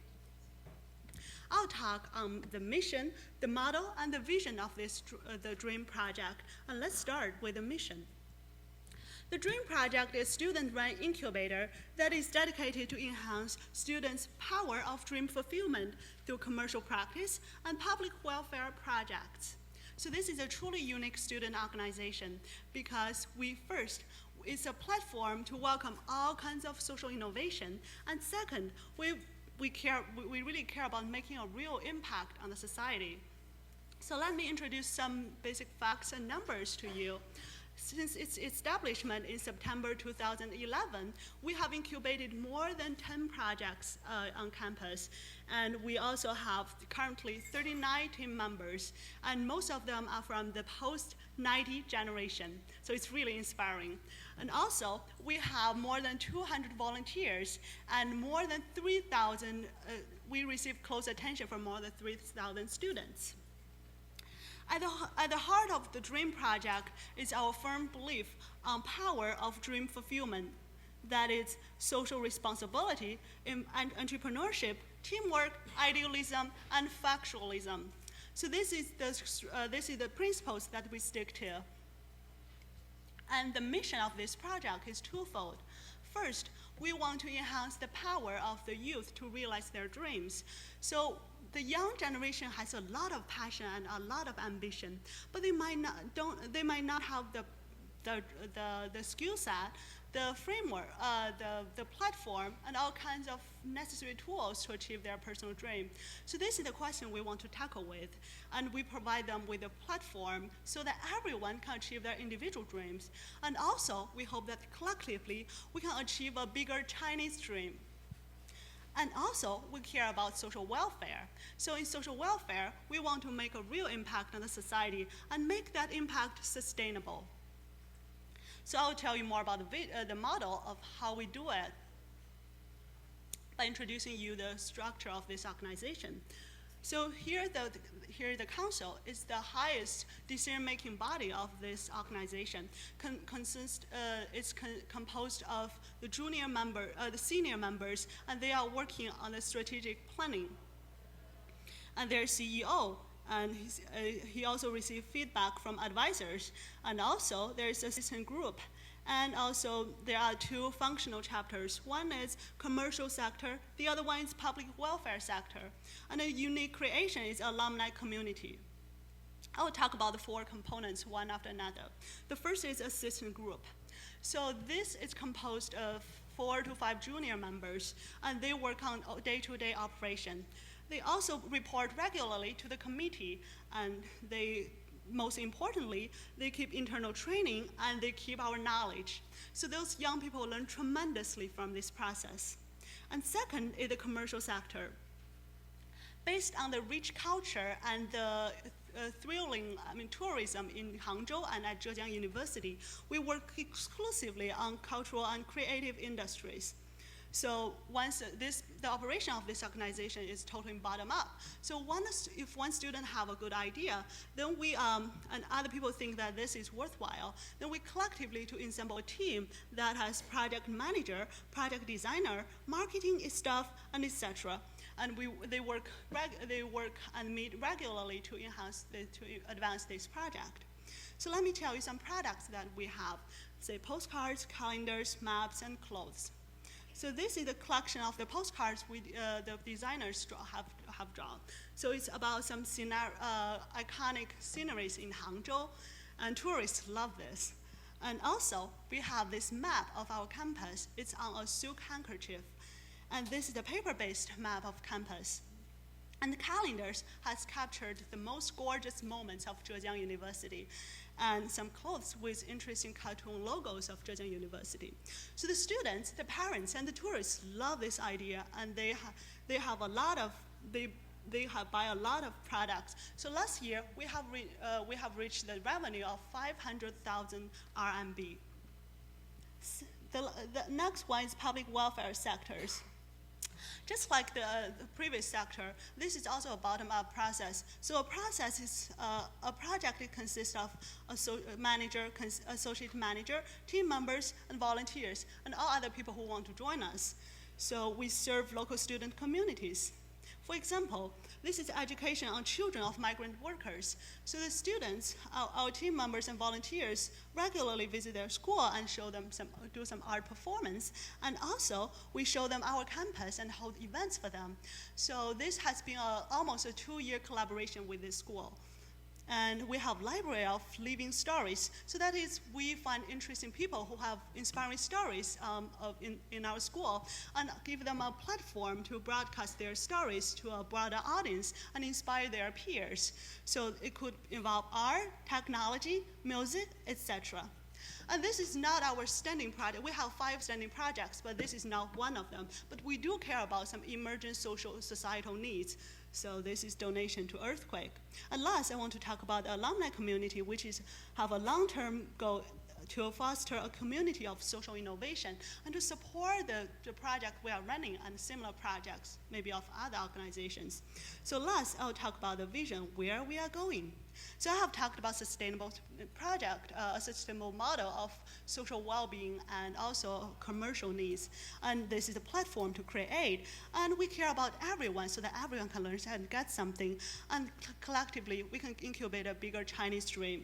I'll talk on the mission, the model, and the vision of the Dream Project. And let's start with the mission. The Dream Project is a student-run incubator that is dedicated to enhance students' power of dream fulfillment through commercial practice and public welfare projects. So this is a truly unique student organization because it's a platform to welcome all kinds of social innovation. And second, we really care about making a real impact on the society. So let me introduce some basic facts and numbers to you. Since its establishment in September 2011, we have incubated more than 10 projects on campus. And we also have currently 39 team members, and most of them are from the post-90 generation. So it's really inspiring. And also, we have more than 200 volunteers and more than 3,000, we receive close attention from more than 3,000 students. At the heart of the Dream Project is our firm belief on power of dream fulfillment. That is social responsibility and entrepreneurship, teamwork, idealism, and factualism. So this is the principles that we stick to. And the mission of this project is twofold. First, we want to enhance the power of the youth to realize their dreams. So the young generation has a lot of passion and a lot of ambition, but they might not have the skill set, the framework, the platform, and all kinds of necessary tools to achieve their personal dream. So this is the question we want to tackle with, and we provide them with a platform so that everyone can achieve their individual dreams. And also, we hope that collectively, we can achieve a bigger Chinese dream. And also, we care about social welfare. So in social welfare, we want to make a real impact on the society and make that impact sustainable. So I'll tell you more about the model of how we do it by introducing you the structure of this organization. So here the council is the highest decision-making body of this organization. It's composed of the the senior members, and they are working on the strategic planning. And their CEO, and he also received feedback from advisors. And also there's an assistant group. And also there are two functional chapters. One is commercial sector, the other one is public welfare sector. And a unique creation is alumni community. I will talk about the four components one after another. The first is assistant group. So this is composed of 4 to 5 junior members, and they work on day-to-day operation. They also report regularly to the committee, and most importantly, they keep internal training and they keep our knowledge. So those young people learn tremendously from this process. And second is the commercial sector. Based on the rich culture and the thrilling tourism in Hangzhou and at Zhejiang University, we work exclusively on cultural and creative industries. So once the operation of this organization is totally bottom up. So if one student have a good idea, then we, and other people think that this is worthwhile, then we collectively to assemble a team that has project manager, project designer, marketing staff, and etc. And they work and meet regularly to advance this project. So let me tell you some products that we have, say postcards, calendars, maps, and clothes. So this is the collection of the postcards the designers have drawn. So it's about some iconic sceneries in Hangzhou, and tourists love this. And also, we have this map of our campus. It's on a silk handkerchief. And this is the paper-based map of campus. And the calendars has captured the most gorgeous moments of Zhejiang University, and some clothes with interesting cartoon logos of Zhejiang University. So the students, the parents, and the tourists love this idea, and they buy a lot of products. So last year we have reached the revenue of 500,000 RMB. The next one is public welfare sectors. Just like the previous sector, this is also a bottom-up process. So a process is a project. It consists of manager, associate manager, team members, and volunteers, and all other people who want to join us. So we serve local student communities. For example, this is education on children of migrant workers. So the students, our team members and volunteers regularly visit their school and do some art performance. And also, we show them our campus and hold events for them. So this has been almost a 2-year collaboration with this school. And we have library of living stories. So that is, we find interesting people who have inspiring stories in our school, and give them a platform to broadcast their stories to a broader audience and inspire their peers. So it could involve art, technology, music, etc. And this is not our standing project. We have 5 standing projects, but this is not one of them. But we do care about some emergent societal needs. So this is donation to earthquake. And last, I want to talk about the alumni community, which have a long-term goal to foster a community of social innovation and to support the project we are running and similar projects, maybe of other organizations. So last, I'll talk about the vision, where we are going. So I have talked about sustainable project, a sustainable model of social well-being and also commercial needs. And this is a platform to create. And we care about everyone so that everyone can learn and get something. And collectively, we can incubate a bigger Chinese dream.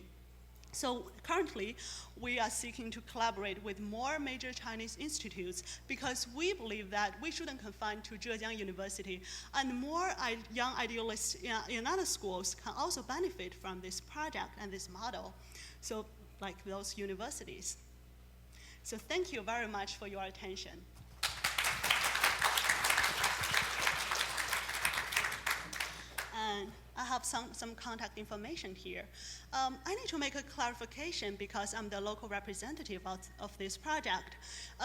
So currently, we are seeking to collaborate with more major Chinese institutes because we believe that we shouldn't confine to Zhejiang University, and more young idealists in other schools can also benefit from this project and this model, so like those universities. So thank you very much for your attention. And I have some contact information here. I need to make a clarification because I'm the local representative of this project.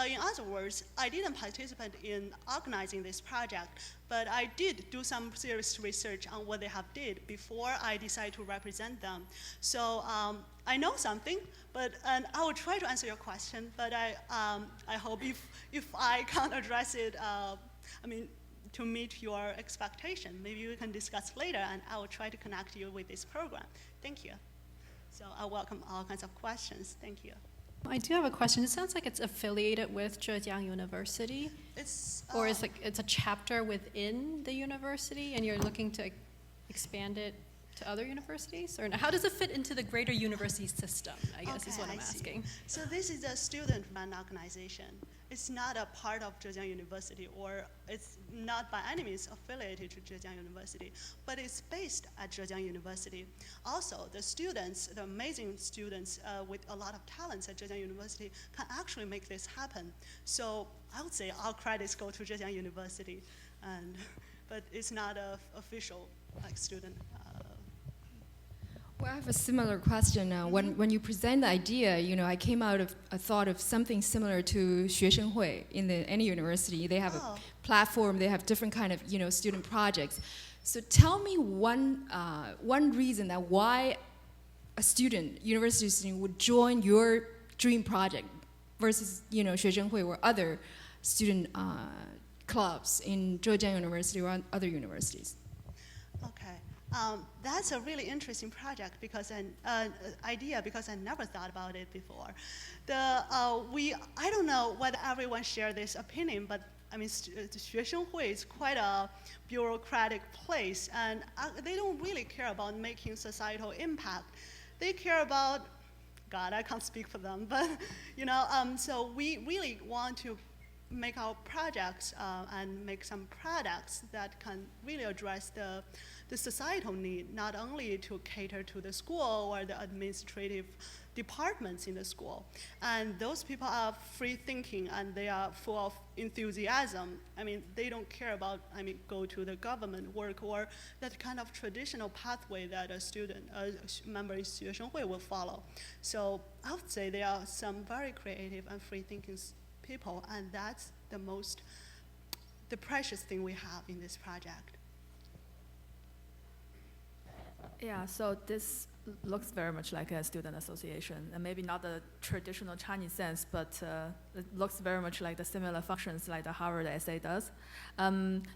In other words, I didn't participate in organizing this project, but I did do some serious research on what they have did before I decided to represent them. So I know something, and I will try to answer your question, but I hope if I can't address it, to meet your expectation. Maybe we can discuss later, and I will try to connect you with this program. Thank you. So I welcome all kinds of questions. Thank you. I do have a question. It sounds like it's affiliated with Zhejiang University, or it's a chapter within the university, and you're looking to expand it to other universities? Or how does it fit into the greater university system, I guess is what I'm asking. So this is a student-run organization. It's not a part of Zhejiang University, or it's not by any means affiliated to Zhejiang University, but it's based at Zhejiang University. Also, the students, the amazing students with a lot of talents at Zhejiang University can actually make this happen. So I would say all credits go to Zhejiang University, but it's not an official student. Well, I have a similar question. When you present the idea, I came out of a thought of something similar to 学生会 in any university. They have a platform. They have different kind of student projects. So tell me one reason that why a university student would join your dream project versus 学生会 or other student clubs in Zhejiang University or other universities. Okay. That's a really interesting project idea because I never thought about it before. I don't know whether everyone shares this opinion, but I mean, 学生会 is quite a bureaucratic place, and they don't really care about making societal impact. They care about, God, I can't speak for them, but so we really want to make our projects and make some products that can really address the societal need, not only to cater to the school or the administrative departments in the school. And those people are free thinking and they are full of enthusiasm. I mean, they don't care about, go to the government work or that kind of traditional pathway that a member in 学生会 will follow. So I would say there are some very creative and free thinking people, and that's the precious thing we have in this project. Yeah, so this looks very much like a student association, and maybe not the traditional Chinese sense, but it looks very much like the similar functions like the Harvard essay does.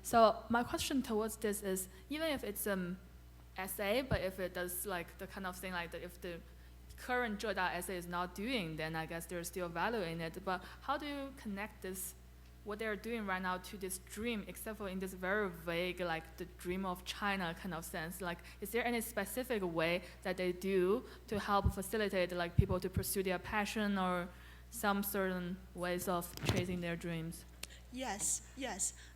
So my question towards this is, even if it's an essay, but if it does like the kind of thing like if the current Zheda essay is not doing, then I guess there's still value in it. But how do you connect this, what they're doing right now, to this dream, except for in this very vague, like the dream of China kind of sense? Like, is there any specific way that they do to help facilitate like people to pursue their passion or some certain ways of chasing their dreams? Yes,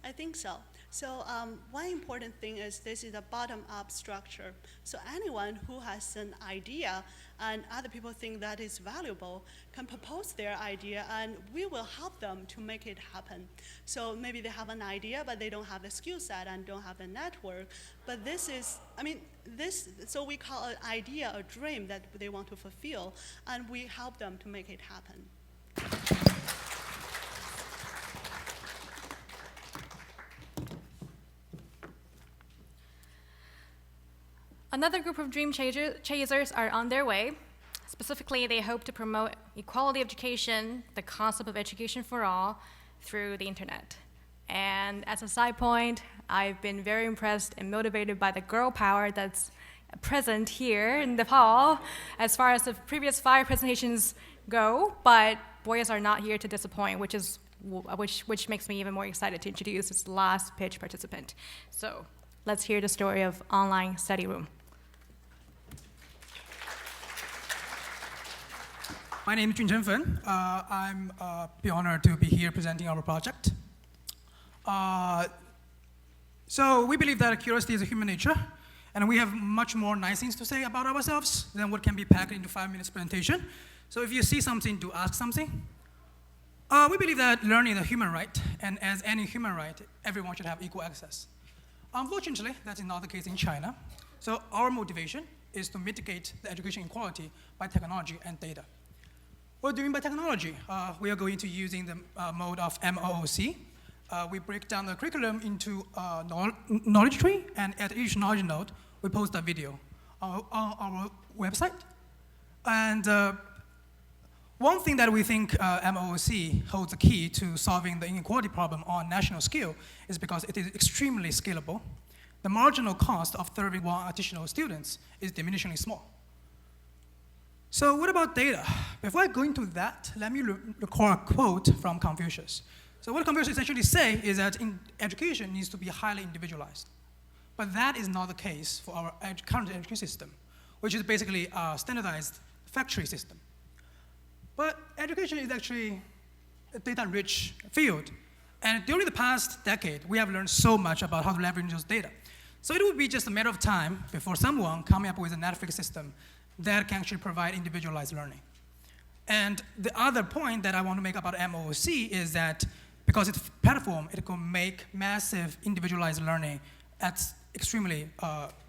I think so. So one important thing is this is a bottom-up structure. So anyone who has an idea and other people think that is valuable can propose their idea, and we will help them to make it happen. So maybe they have an idea, but they don't have the skill set and don't have the network. But this is, so we call an idea a dream that they want to fulfill, and we help them to make it happen. Another group of dream chasers are on their way. Specifically, they hope to promote equality of education, the concept of education for all, through the internet. And as a side point, I've been very impressed and motivated by the girl power that's present here in the hall as far as the previous 5 presentations go, but boys are not here to disappoint, which makes me even more excited to introduce this last pitch participant. So let's hear the story of online study room. My name is Junchen Fen. I'm be honored to be here presenting our project. So we believe that curiosity is a human nature, and we have much more nice things to say about ourselves than what can be packed into 5 minutes presentation. So if you see something, do ask something. We believe that learning is a human right, and as any human right, everyone should have equal access. Unfortunately, that is not the case in China. So our motivation is to mitigate the education inequality by technology and data. What do we mean by technology? We are going to using the mode of MOOC. We break down the curriculum into knowledge tree, and at each knowledge node, we post a video on our website. And one thing that we think MOOC holds the key to solving the inequality problem on national scale is because it is extremely scalable. The marginal cost of serving one additional students is diminishingly small. So what about data? Before I go into that, let me recall a quote from Confucius. So what Confucius essentially say is that education needs to be highly individualized. But that is not the case for our current education system, which is basically a standardized factory system. But education is actually a data-rich field. And during the past decade, we have learned so much about how to leverage those data. So it would be just a matter of time before someone coming up with a Netflix system that can actually provide individualized learning. And the other point that I want to make about MOOC is that because it's a platform, it can make massive individualized learning at extremely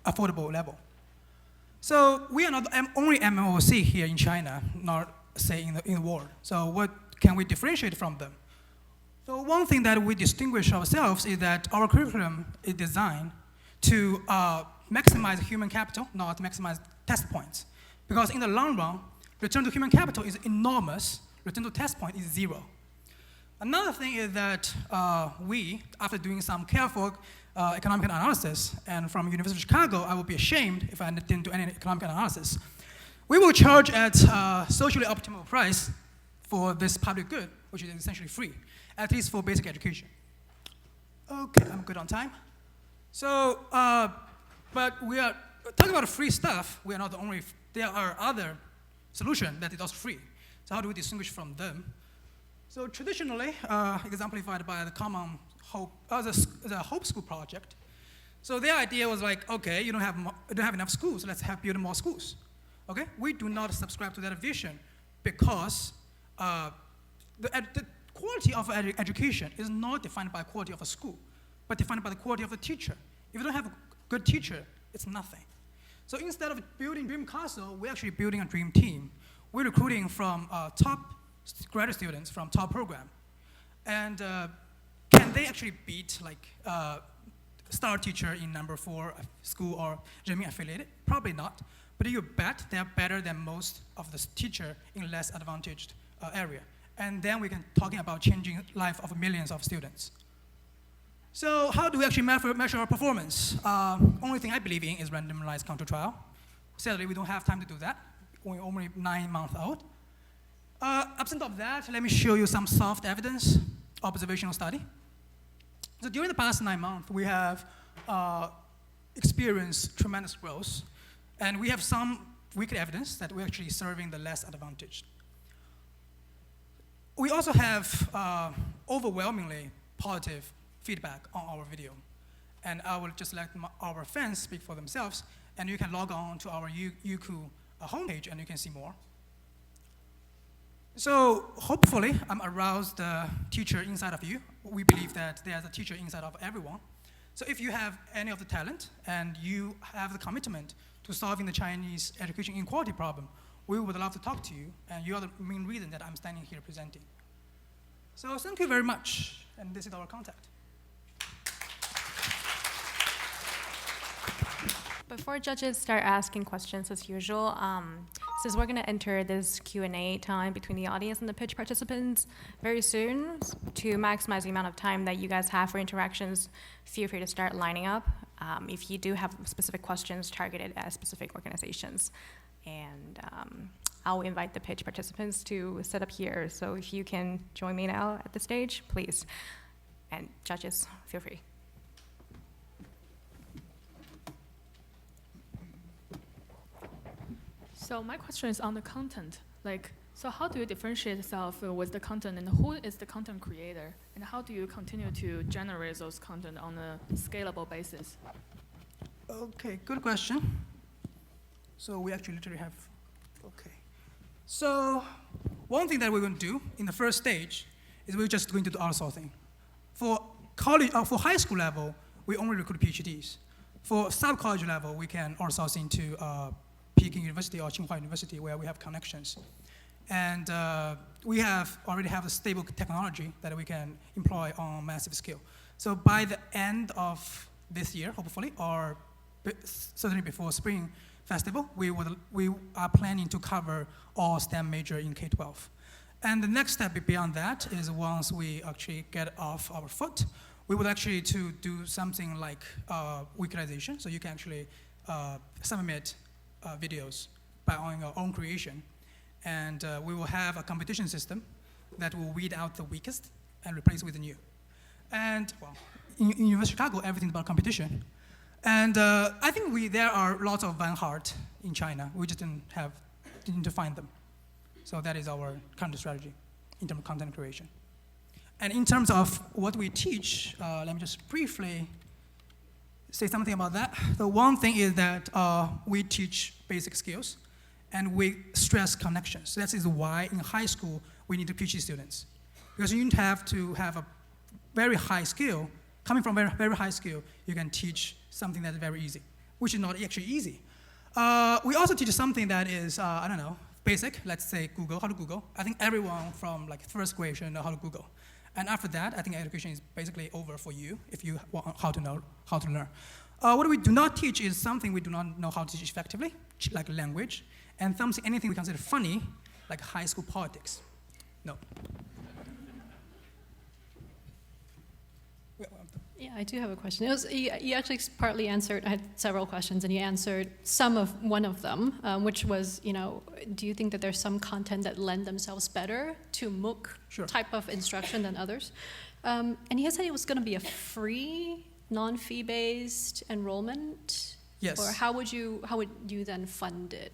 affordable level. So we are not the only MOOC here in China, not say in the world. So what can we differentiate from them? So one thing that we distinguish ourselves is that our curriculum is designed to maximize human capital, not maximize test points. Because in the long run, return to human capital is enormous, return to test point is 0. Another thing is that we, after doing some careful economic analysis, and from University of Chicago, I would be ashamed if I didn't do any economic analysis. We will charge at socially optimal price for this public good, which is essentially free, at least for basic education. Okay, I'm good on time. So, but we are talking about free stuff. We are not the only. There are other solutions that is also free. So how do we distinguish from them? So traditionally, exemplified by the Common Hope, the Hope School project. So their idea was like, okay, you don't have enough schools. Let's build more schools. Okay, we do not subscribe to that vision because the quality of education is not defined by quality of a school, but defined by the quality of the teacher. If you don't have a good teacher, it's nothing. So instead of building Dream Castle, we're actually building a dream team. We're recruiting from top graduate students from top program. And can they actually beat like star teacher in number 4 school or Renmin affiliated? Probably not. But you bet they're better than most of the teacher in less advantaged area. And then we can talking about changing life of millions of students. So how do we actually measure our performance? Only thing I believe in is randomized control trial. Sadly, we don't have time to do that. We're only 9 months old. Absent of that, let me show you some soft evidence, observational study. So during the past 9 months, we have experienced tremendous growth. And we have some weak evidence that we're actually serving the less advantaged. We also have overwhelmingly positive feedback on our video. And I will just let our fans speak for themselves, and you can log on to our Youku homepage and you can see more. So hopefully I'm aroused the teacher inside of you. We believe that there's a teacher inside of everyone. So if you have any of the talent and you have the commitment to solving the Chinese education inequality problem, we would love to talk to you, and you are the main reason that I'm standing here presenting. So thank you very much, and this is our contact. Before judges start asking questions as usual, since we're going to enter this Q&A time between the audience and the pitch participants very soon, to maximize the amount of time that you guys have for interactions, feel free to start lining up if you do have specific questions targeted at specific organizations. And I'll invite the pitch participants to sit up here. So if you can join me now at the stage, please. And judges, feel free. So my question is on the content. So how do you differentiate yourself with the content, and who is the content creator? And how do you continue to generate those content on a scalable basis? Okay, good question. So we actually literally have, okay. So one thing that we're going to do in the first stage is we're just going to do outsourcing. For college, for high school level, we only recruit PhDs. For sub-college level, we can outsource into Peking University or Tsinghua University, where we have connections. And we already have a stable technology that we can employ on massive scale. So by the end of this year, hopefully, or certainly before Spring Festival, we are planning to cover all STEM major in K-12. And the next step beyond that is once we actually get off our foot, we would actually to do something like weeklyization. So you can actually submit videos on your own creation. And we will have a competition system that will weed out the weakest and replace with the new. And well, in University of Chicago, everything's about competition. And I think there are lots of Van Hart in China. We just didn't to find them. So that is our current strategy in terms of content creation. And in terms of what we teach, let me just briefly say something about that. The one thing is that we teach basic skills, and we stress connections. That is why in high school we need to teach students. Because you have to have a very high skill. Coming from very, very high skill, you can teach something that's very easy, which is not actually easy. We also teach something that is, I don't know, basic. Let's say Google, how to Google. I think everyone from like first grade should know how to Google. And after that, I think education is basically over for you if you want how to know how to learn. What we do not teach is something we do not know how to teach effectively, like language, and anything we consider funny, like high school politics. No. Yeah, I do have a question. You actually partly answered, I had several questions, and you answered one of them, which was, do you think that there's some content that lend themselves better to MOOC type of instruction than others? And he said it was going to be a free, non-fee-based enrollment? Yes. Or how would you then fund it?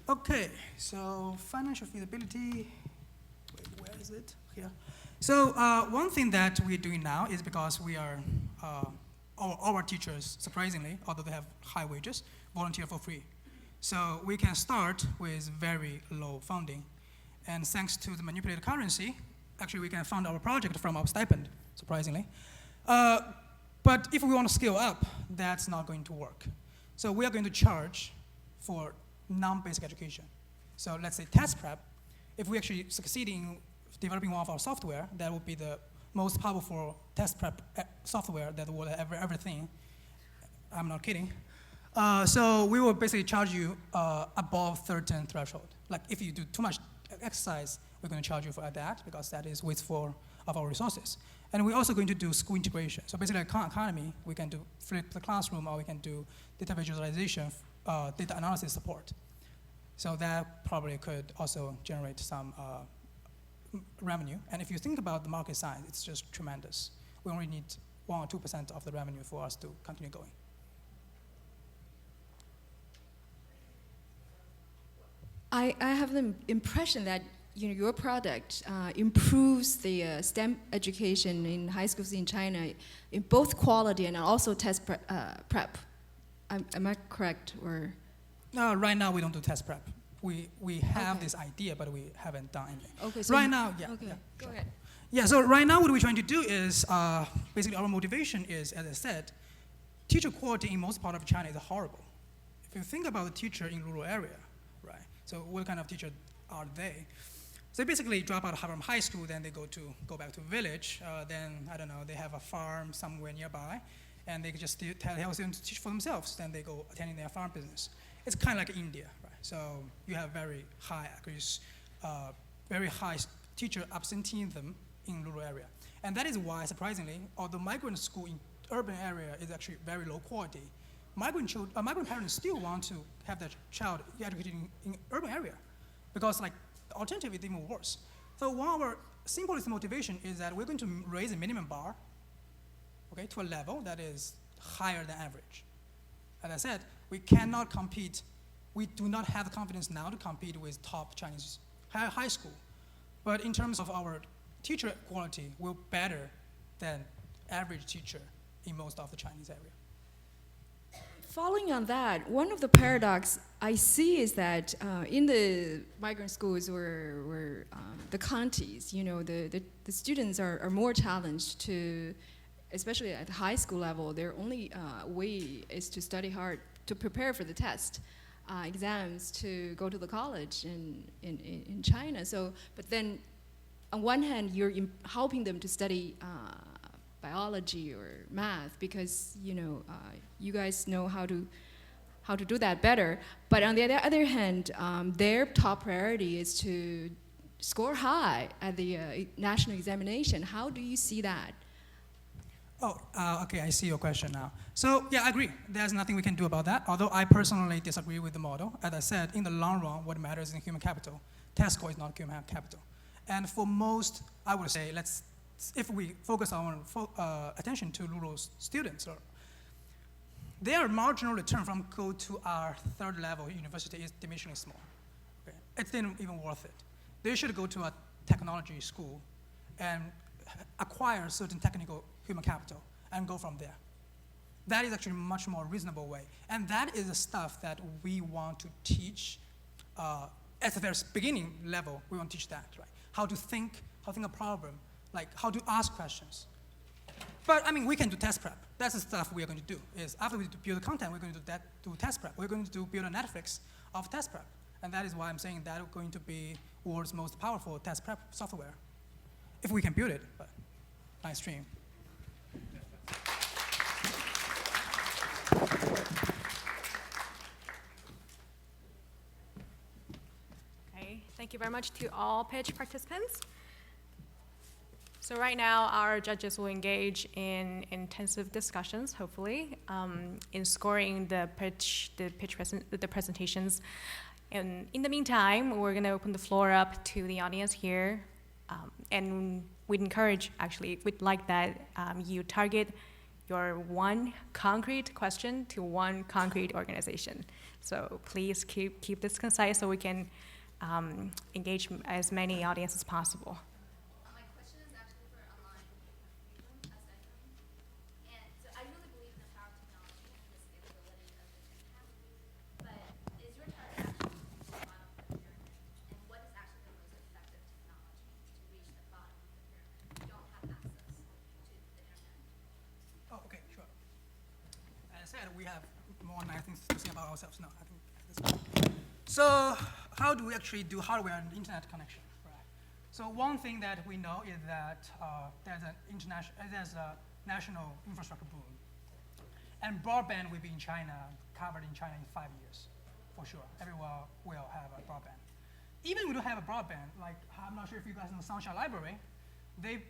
Okay, so financial feasibility, where is it? Here. So one thing that we're doing now is because we are, our teachers, surprisingly, although they have high wages, volunteer for free. So we can start with very low funding. And thanks to the manipulated currency, actually we can fund our project from our stipend, surprisingly. But if we want to scale up, that's not going to work. So we are going to charge for non-basic education. So let's say test prep. If we actually succeed in developing one of our software, that would be the most powerful test prep software that will ever think. I'm not kidding. So we will basically charge you above certain threshold. Like if you do too much exercise, we're going to charge you for that because that is wasteful of our resources. And we're also going to do school integration. So basically, like Khan Academy, we can do flip the classroom, or we can do data visualization, data analysis support. So that probably could also generate some revenue. And if you think about the market size, it's just tremendous. We only need 1 or 2% of the revenue for us to continue going. I have the impression that your product improves the STEM education in high schools in China in both quality and also test prep. Am I correct? Or? No, right now we don't do test prep. We have this idea, but we haven't done anything. Okay, so right now, yeah. Okay, yeah, go sure. ahead. Yeah, so right now what we're trying to do is, basically our motivation is, as I said, teacher quality in most part of China is horrible. If you think about the teacher in rural area, right? So what kind of teacher are they? So they basically drop out from high school, then they go back to village, then, I don't know, they have a farm somewhere nearby, and they just tell them to teach for themselves, then they go attending their farm business. It's kind of like India, right? So you have very high teacher absenteeism in rural area. And that is why, surprisingly, although migrant school in urban area is actually very low quality, migrant parents still want to have their child educated in urban area because like the alternative is even worse. So one of our simplest motivation is that we're going to raise the minimum bar, okay, to a level that is higher than average. As I said, we cannot compete. We do not have the confidence now to compete with top Chinese high school. But in terms of our teacher quality, we're better than average teacher in most of the Chinese area. Following on that, one of the paradox I see is that in the migrant schools where the counties, the students are more challenged to, especially at the high school level, their only way is to study hard to prepare for the test. Exams to go to the college in China. So, but then on one hand, you're helping them to study biology or math because you guys know how to do that better. But on the other hand, their top priority is to score high at the national examination. How do you see that? Oh, okay, I see your question now. So, yeah, I agree. There's nothing we can do about that, although I personally disagree with the model. As I said, in the long run, what matters is human capital. Test score is not human capital. And for most, I would say, if we focus our attention to rural students, their marginal return from go to our third level university is diminishingly small. Okay? It's not even worth it. They should go to a technology school and acquire certain technical human capital and go from there. That is actually a much more reasonable way. And that is the stuff that we want to teach at the very beginning level. We want to teach that, right? How to think a problem, like how to ask questions. But I mean, we can do test prep. That's the stuff we are going to do. Is after we build the content, we're going to do test prep. We're going to build a Netflix of test prep. And that is why I'm saying that is going to be world's most powerful test prep software. If we can build it, but nice dream. Okay, thank you very much to all pitch participants. So right now, our judges will engage in intensive discussions, hopefully, in scoring the presentations. And in the meantime, we're going to open the floor up to the audience here. And we'd like that you target your one concrete question to one concrete organization. So please keep this concise so we can engage as many audience as possible. My question is actually for online session. And so I really believe in the power of technology and the scalability of the impact. But is your target actually to the bottom of the pyramid? And what is actually the most effective technology to reach the bottom of the pyramid? You don't have access to the internet. Oh, okay, sure. As I said, we have more nice things to say about ourselves now. I think at this point. So how do we actually do hardware and internet connection? Right. So one thing that we know is that there's a national infrastructure boom. And broadband will be in China, covered in China in 5 years, for sure. Everyone will have a broadband. Even if we don't have a broadband, like I'm not sure if you guys know Sunshine Library, they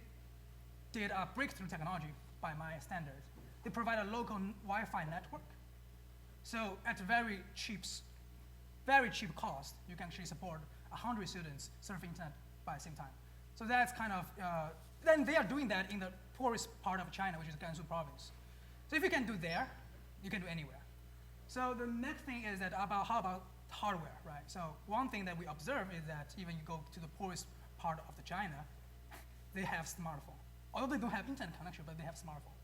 did a breakthrough technology by my standards. They provide a local Wi-Fi network. So at very cheap cost, you can actually support 100 students surfing internet by the same time. So that's kind of, then they are doing that in the poorest part of China, which is Gansu province. So if you can do there, you can do anywhere. So the next thing is that how about hardware, right? So one thing that we observe is that even you go to the poorest part of China, they have smartphone. Although they don't have internet connection, but they have smartphone.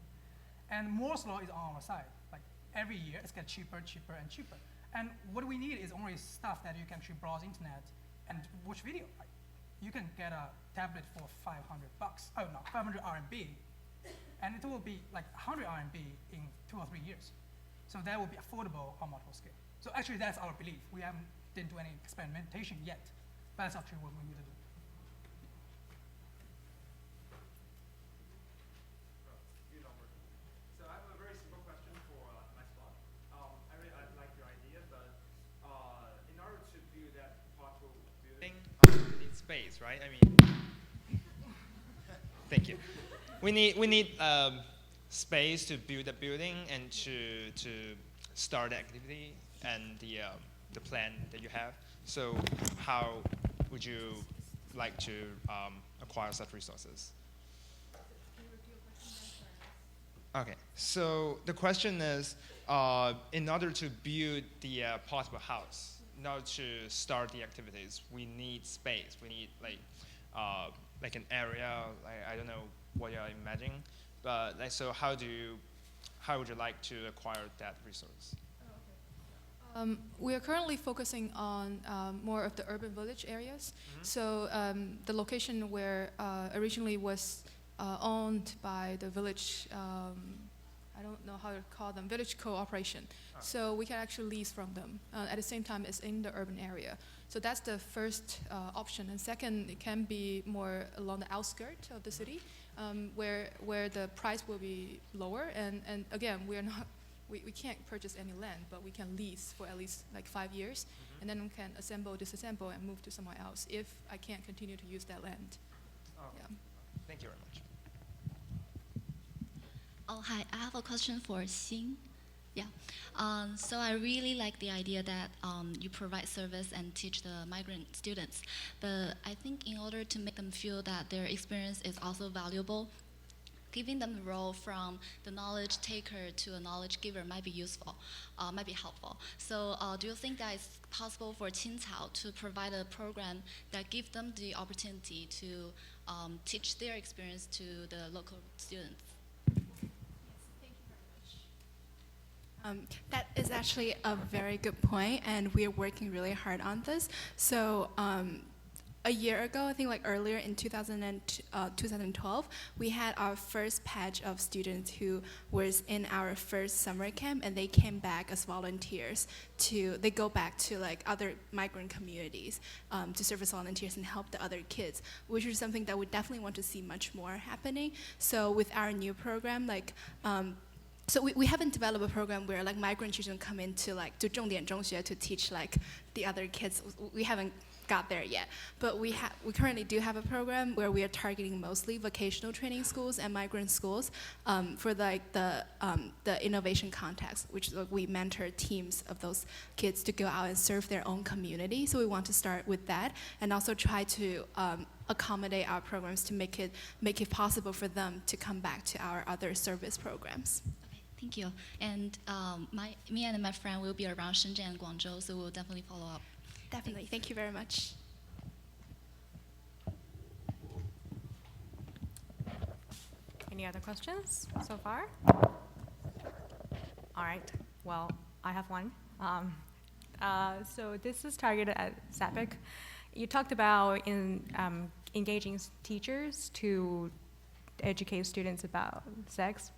And Moore's law is on our side. Like every year, it's getting cheaper, cheaper, and cheaper. And what we need is only stuff that you can actually browse internet and watch video. Like, you can get a tablet for 500 bucks. Oh no, 500 RMB, and it will be like 100 RMB in 2 or 3 years. So that will be affordable on multiple scale. So actually, that's our belief. We didn't do any experimentation yet, but that's actually what we need to do. So I have a very simple question for my spot. I like your idea, but in order to build that possible building, we need space, right? I mean, thank you. We need space to build a building and to start the activity and the plan that you have. So how would you like to acquire such resources? Okay, so the question is, in order to build the possible house, in order to start the activities, we need space. We need like an area. I don't know what you're imagining, but so how would you like to acquire that resource? We are currently focusing on more of the urban village areas. Mm-hmm. So the location where originally was owned by the village, I don't know how to call them, village cooperation. So we can actually lease from them. At the same time, it's in the urban area. So that's the first option. And second, it can be more along the outskirts of the city, where the price will be lower. And again, we can't purchase any land, but we can lease for at least like 5 years, and then we can assemble, disassemble, and move to somewhere else if I can't continue to use that land. Yeah. Thank you very much. Oh, hi. I have a question for Xing. Yeah. So I really like the idea that you provide service and teach the migrant students. But I think in order to make them feel that their experience is also valuable, giving them the role from the knowledge taker to a knowledge giver might be useful, might be helpful. So do you think that it's possible for Qingcao to provide a program that gives them the opportunity to teach their experience to the local students? That is actually a very good point, and we are working really hard on this. So a year ago, I think like earlier in 2012, we had our first batch of students who was in our first summer camp, and they came back as volunteers they go back to like other migrant communities to serve as volunteers and help the other kids, which is something that we definitely want to see much more happening. So with our new program, like, so we haven't developed a program where like migrant children come into like to 重点中学 to teach like the other kids. We haven't got there yet, but we currently do have a program where we are targeting mostly vocational training schools and migrant schools for like the innovation context, which like, we mentor teams of those kids to go out and serve their own community. So we want to start with that and also try to accommodate our programs to make it possible for them to come back to our other service programs. Thank you. And me and my friend will be around Shenzhen and Guangzhou, so we'll definitely follow up. Definitely. Thank you very much. Any other questions so far? All right. Well, I have one. So this is targeted at SAPIC. You talked about engaging teachers to educate students about sex.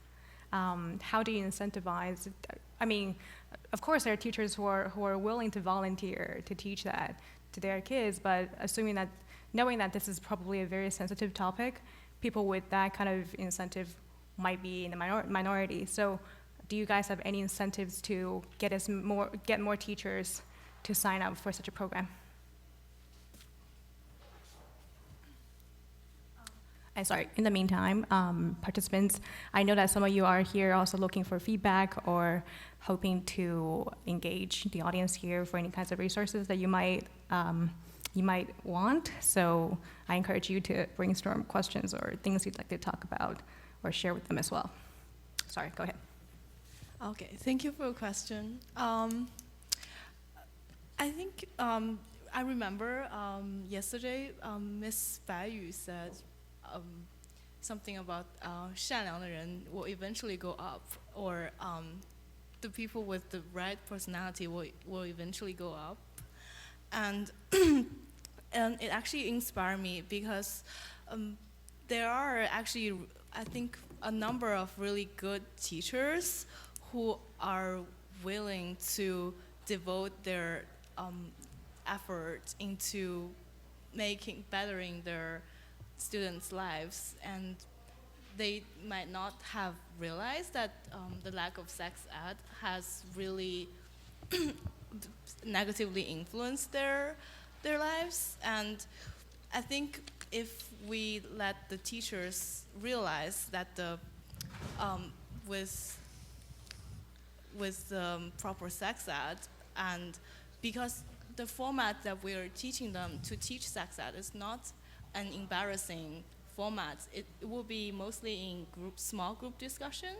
How do you incentivize? I mean, of course, there are teachers who are willing to volunteer to teach that to their kids, but knowing that this is probably a very sensitive topic, people with that kind of incentive might be in the minority. So, do you guys have any incentives to get more teachers to sign up for such a program? And sorry, in the meantime, participants, I know that some of you are here also looking for feedback or hoping to engage the audience here for any kinds of resources that you might want. So I encourage you to brainstorm questions or things you'd like to talk about or share with them as well. Sorry, go ahead. Okay, thank you for your question. I think I remember yesterday Miss Bai Yu said something about 善良的人 will eventually go up, or the people with the right personality will eventually go up. And and it actually inspired me because there are actually, I think, a number of really good teachers who are willing to devote their effort into bettering their students' lives, and they might not have realized that the lack of sex ed has really negatively influenced their lives. And I think if we let the teachers realize that with the proper sex ed, and because the format that we are teaching them to teach sex ed is not an embarrassing format. It will be mostly in small group discussion.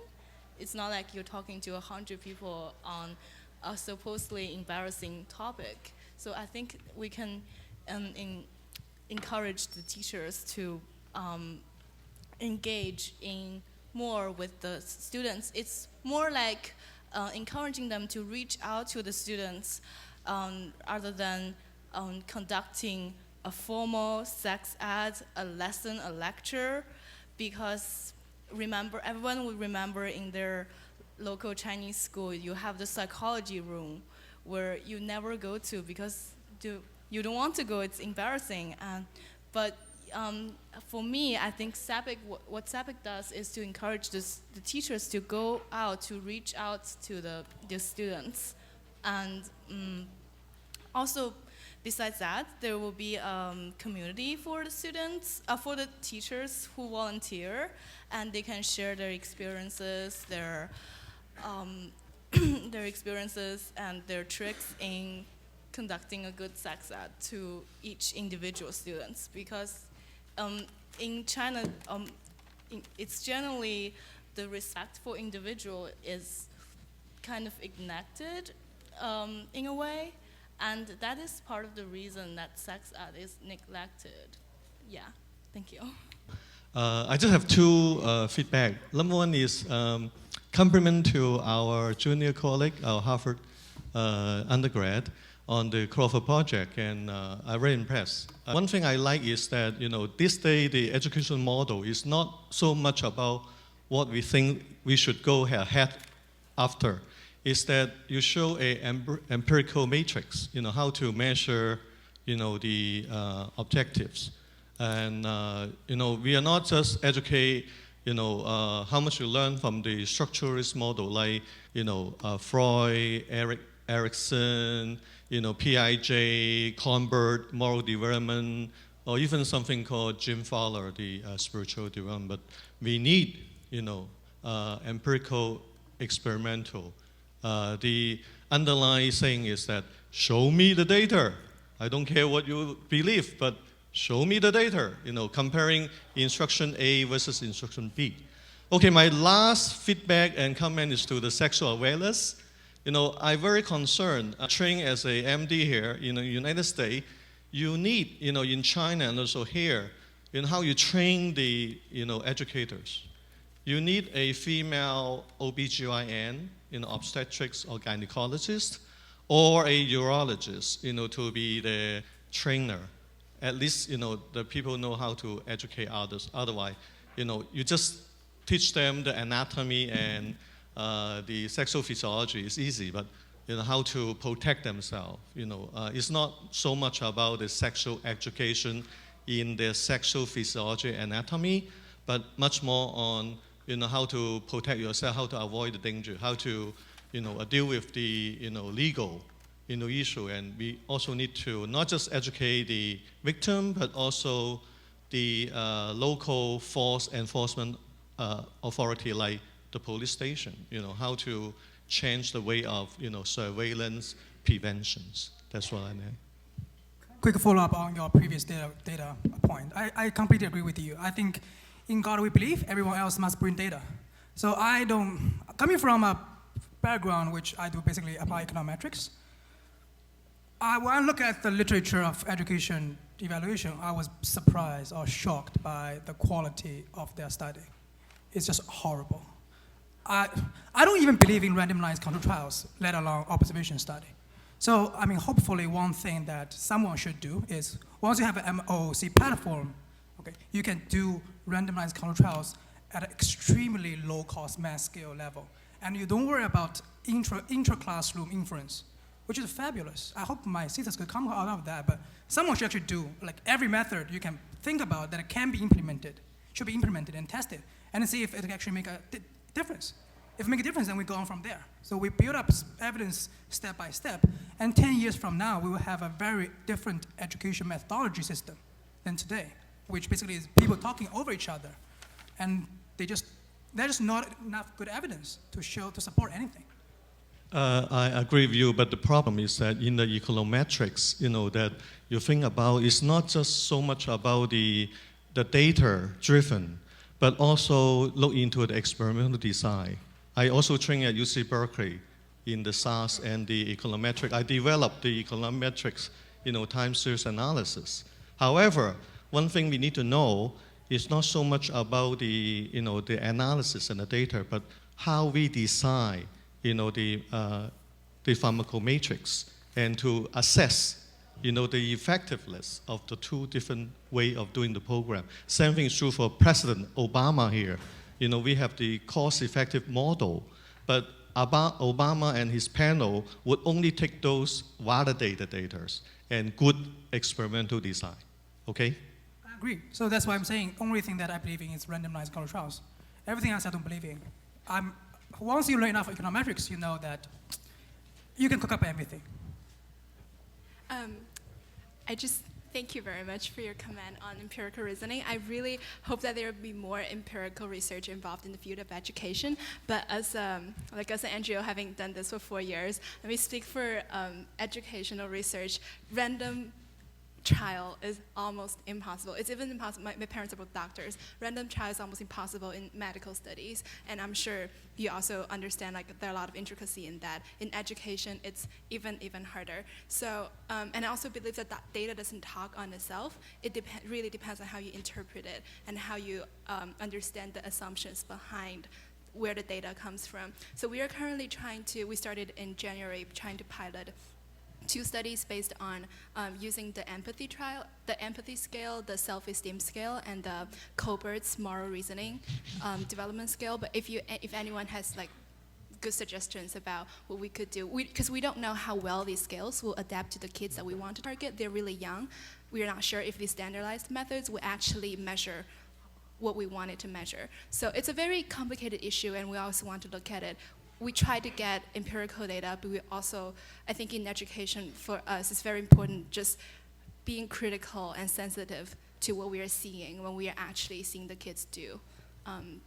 It's not like you're talking to 100 people on a supposedly embarrassing topic. So I think we can encourage the teachers to engage in more with the students. It's more like encouraging them to reach out to the students rather than conducting a formal sex ed, a lesson, a lecture, because everyone will remember in their local Chinese school, you have the psychology room where you never go to because you don't want to go, it's embarrassing. But for me, I think SAPIC, what SAPIC does is to encourage the teachers to go out, to reach out to the students. And also, besides that, there will be community for the students, for the teachers who volunteer, and they can share their experiences, their experiences and their tricks in conducting a good sex ed to each individual students. Because in China, it's generally the respect for individual is kind of ignored in a way, and that is part of the reason that sex ed is neglected. Yeah, thank you. I just have two feedback. Number one is compliment to our junior colleague, our Harvard undergrad, on the Crawford project, and I'm very impressed. One thing I like is that, this day the education model is not so much about what we think we should go ahead after. Is that you show a empirical matrix, how to measure, the objectives. And, we are not just educate, how much you learn from the structuralist model, like, Freud, Erickson, PIJ, Convert, moral development, or even something called Jim Fowler, the spiritual development. But we need, empirical, experimental. The underlying saying is that, show me the data. I don't care what you believe, but show me the data, comparing instruction A versus instruction B. Okay, my last feedback and comment is to the sexual awareness. I'm very concerned, training as a MD here in the United States, you need, in China and also here, how you train the, educators. You need a female OBGYN, obstetrics or gynecologist, or a urologist, to be the trainer. At least, the people know how to educate others. Otherwise, you just teach them the anatomy and the sexual physiology is easy, but how to protect themselves. It's not so much about the sexual education in the sexual physiology anatomy, but much more on how to protect yourself, how to avoid the danger, how to deal with the legal issue. And we also need to not just educate the victim, but also the local force enforcement authority like the police station, how to change the way of surveillance preventions. That's what I mean. Quick follow-up on your previous data point. I completely agree with you. I think in God we believe, everyone else must bring data. So coming from a background which I do basically apply econometrics, when I look at the literature of education evaluation, I was surprised or shocked by the quality of their study. It's just horrible. I don't even believe in randomized control trials, let alone observation study. So, hopefully one thing that someone should do is, once you have an MOOC platform, okay, you can do randomized control trials at an extremely low-cost mass scale level. And you don't worry about intra-classroom inference, which is fabulous. I hope my thesis could come out of that, but someone should actually do, like every method you can think about that it can be implemented, should be implemented and tested, and see if it can actually make a difference. If it makes a difference, then we go on from there. So we build up evidence step by step, and 10 years from now, we will have a very different education methodology system than today, which basically is people talking over each other, and there's just not enough good evidence to support anything. I agree with you, but the problem is that in the econometrics, that you think about, it's not just so much about the data-driven, but also look into the experimental design. I also train at UC Berkeley in the SAS and the econometric. I developed the econometrics, time series analysis. However, one thing we need to know is not so much about the analysis and the data, but how we design, the pharmacometrics, and to assess, the effectiveness of the two different ways of doing the program. Same thing is true for President Obama here. We have the cost-effective model, but Obama and his panel would only take those validated data and good experimental design. Okay? I I agree. So that's why I'm saying only thing that I believe in is randomized control trials. Everything else I don't believe in. Once you learn enough econometrics, you know that you can cook up everything. I just thank you very much for your comment on empirical reasoning. I really hope that there will be more empirical research involved in the field of education. But as an NGO having done this for 4 years, let me speak for educational research. Random trial is almost impossible. It's even impossible. My parents are both doctors. Random trial is almost impossible in medical studies, and I'm sure you also understand like there are a lot of intricacy in that. In education, it's even harder. So, and I also believe that data doesn't talk on itself. It really depends on how you interpret it and how you understand the assumptions behind where the data comes from. So we are currently we started in January trying to pilot 2 studies based on using the empathy scale, the self-esteem scale, and the Colbert's moral reasoning development scale. But if anyone has like good suggestions about what we could do, because we don't know how well these scales will adapt to the kids that we want to target. They're really young. We are not sure if these standardized methods will actually measure what we wanted to measure. So it's a very complicated issue, and we also want to look at it. We try to get empirical data, but we also, I think in education for us, it's very important just being critical and sensitive to what we are seeing when we are actually seeing the kids do.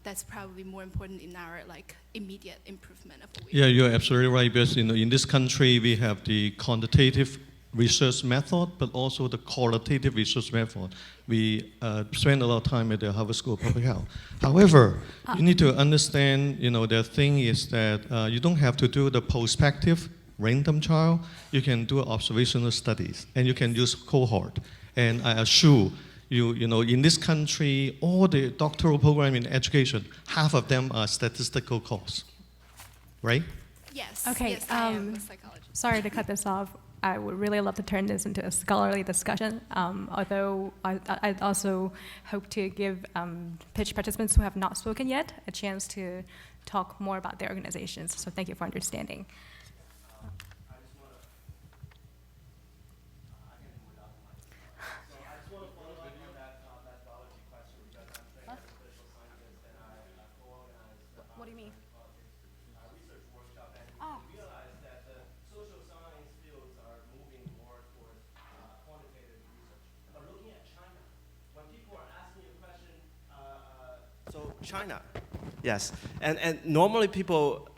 That's probably more important in our like immediate improvement of what we do. Yeah, you're absolutely right, because in this country we have the quantitative research method, but also the qualitative research method. We spend a lot of time at the Harvard School of Public Health. However, you need to understand, the thing is that you don't have to do the prospective random trial. You can do observational studies, and you can use cohort. And I assure you, in this country, all the doctoral program in education, half of them are statistical course, right? Yes. Okay. Yes, I am a psychologist. Sorry to cut this off. I would really love to turn this into a scholarly discussion, although I also hope to give pitch participants who have not spoken yet a chance to talk more about their organizations. So thank you for understanding. What do you mean? Research workshop, and we realized that the social science fields are moving more towards quantitative research. But looking at China, when people are asking you a question, so China, yes, and normally people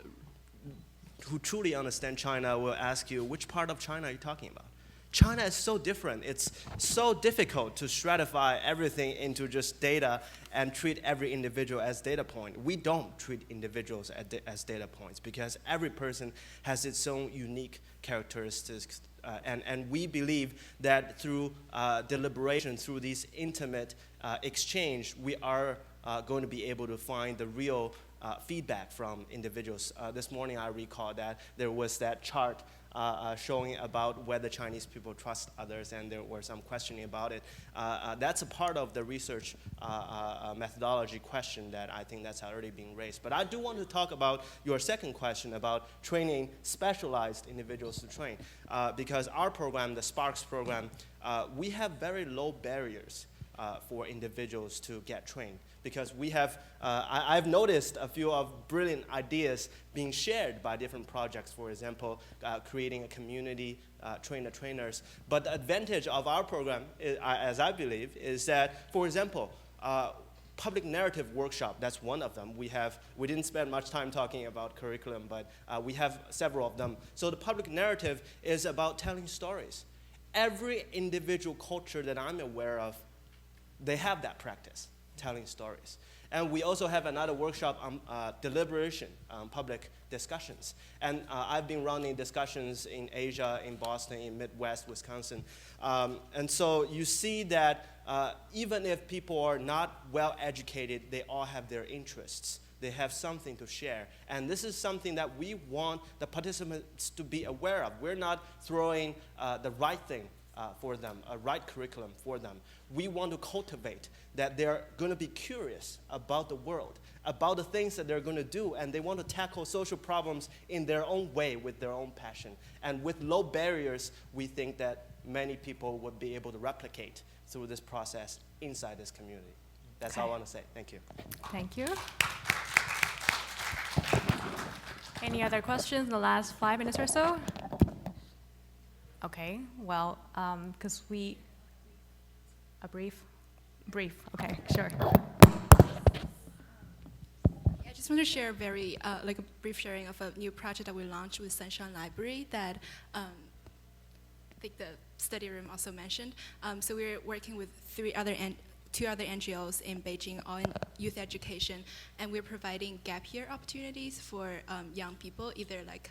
who truly understand China will ask you, which part of China are you talking about? China is so different. It's so difficult to stratify everything into just data and treat every individual as data point. We don't treat individuals as data points because every person has its own unique characteristics. And we believe that through deliberation, through these intimate exchange, we are going to be able to find the real feedback from individuals. This morning I recall that there was that chart showing about whether Chinese people trust others, and there were some questioning about it. That's a part of the research methodology question that I think that's already being raised. But I do want to talk about your second question about training specialized individuals to train, because our program, the Sparks program, we have very low barriers for individuals to get trained. Because we have, I've noticed a few of brilliant ideas being shared by different projects. For example, creating a community, train the trainers. But the advantage of our program, as I believe, is that, for example, public narrative workshop, that's one of them. We didn't spend much time talking about curriculum, but we have several of them. So the public narrative is about telling stories. Every individual culture that I'm aware of, they have that practice, telling stories. And we also have another workshop on deliberation, public discussions. And I've been running discussions in Asia, in Boston, in Midwest, Wisconsin. And so you see that even if people are not well educated, they all have their interests. They have something to share. And this is something that we want the participants to be aware of. We're not throwing the right thing for them, a right curriculum for them. We want to cultivate that they're going to be curious about the world, about the things that they're going to do, and they want to tackle social problems in their own way with their own passion. And with low barriers, we think that many people would be able to replicate through this process inside this community. That's all I want to say. Thank you. Thank you. Any other questions in the last 5 minutes or so? Okay, well, because a brief, okay, sure. I just want to share like a brief sharing of a new project that we launched with Sunshine Library that I think the study room also mentioned. So we're working with two other NGOs in Beijing on youth education, and we're providing gap year opportunities for young people, either like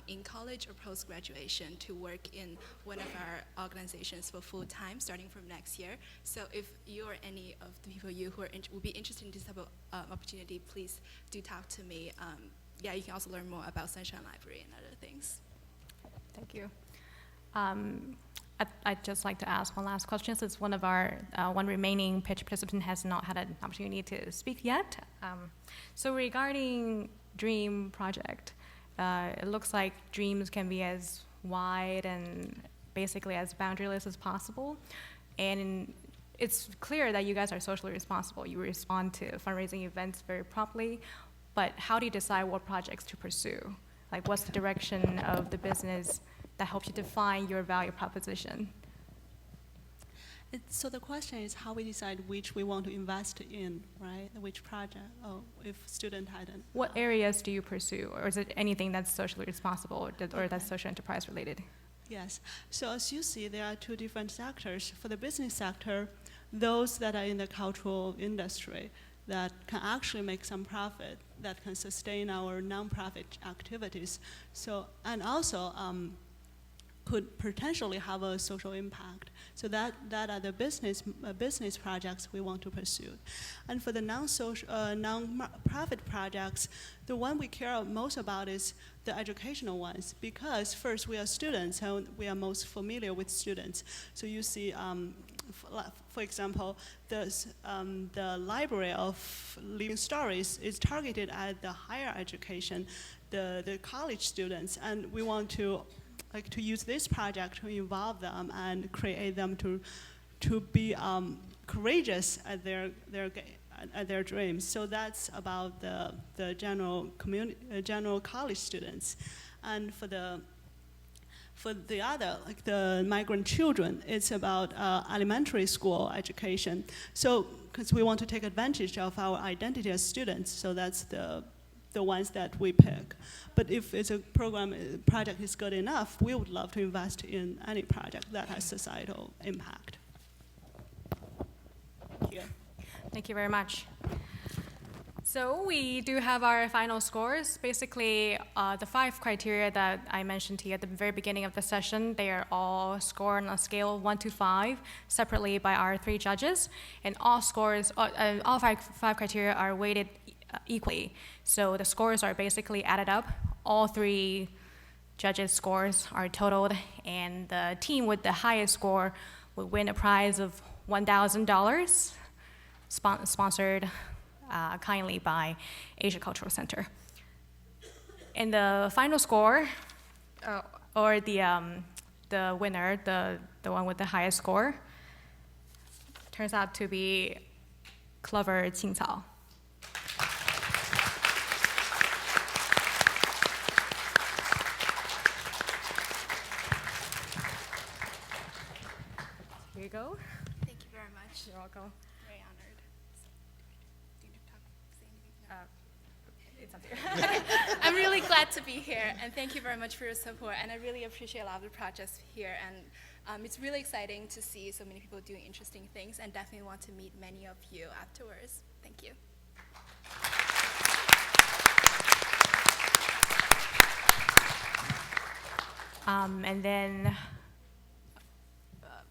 in college or post-graduation, to work in one of our organizations for full time starting from next year. So if you or any of the people who would be interested in this type of opportunity, please do talk to me. Yeah, you can also learn more about Sunshine Library and other things. Thank you. I'd just like to ask one last question, since one of our one remaining pitch participant has not had an opportunity to speak yet. So regarding Dream Project, it looks like dreams can be as wide and basically as boundaryless as possible. And it's clear that you guys are socially responsible. You respond to fundraising events very promptly, but how do you decide what projects to pursue? Like, what's the direction of the business that helps you define your value proposition? So the question is how we decide which we want to invest in, right? Which project, if student hadn't. What areas do you pursue? Or is it anything that's socially responsible or that's social enterprise related? Yes. So as you see, there are two different sectors. For the business sector, those that are in the cultural industry that can actually make some profit, that can sustain our nonprofit activities. So, and also could potentially have a social impact. So that are the business projects we want to pursue. And for the non-profit projects, the one we care most about is the educational ones, because first we are students and we are most familiar with students. So you see, for example, the Library of Living Stories is targeted at the higher education, the college students, and we want to use this project to involve them and create them to be courageous at their dreams. So that's about the general college students, and for the other, like the migrant children, it's about elementary school education. So because we want to take advantage of our identity as students, so that's the ones that we pick. But if it's a project is good enough, we would love to invest in any project that has societal impact. Thank you. Thank you very much. So we do have our final scores. Basically, the 5 criteria that I mentioned to you at the very beginning of the session, they are all scored on a scale of 1 to 5, separately by our 3 judges. And all scores, all five criteria are weighted equally. So the scores are basically added up. All 3 judges' scores are totaled, and the team with the highest score will win a prize of $1,000, sponsored kindly by Asia Cultural Center. And the final score, or the winner, the one with the highest score, turns out to be Clover Qingcao. Here you go. Thank you very much. You're welcome. Very honored. Do you say anything? It's up to you. I'm really glad to be here, and thank you very much for your support. And I really appreciate a lot of the projects here, and it's really exciting to see so many people doing interesting things, and definitely want to meet many of you afterwards. Thank you. And then,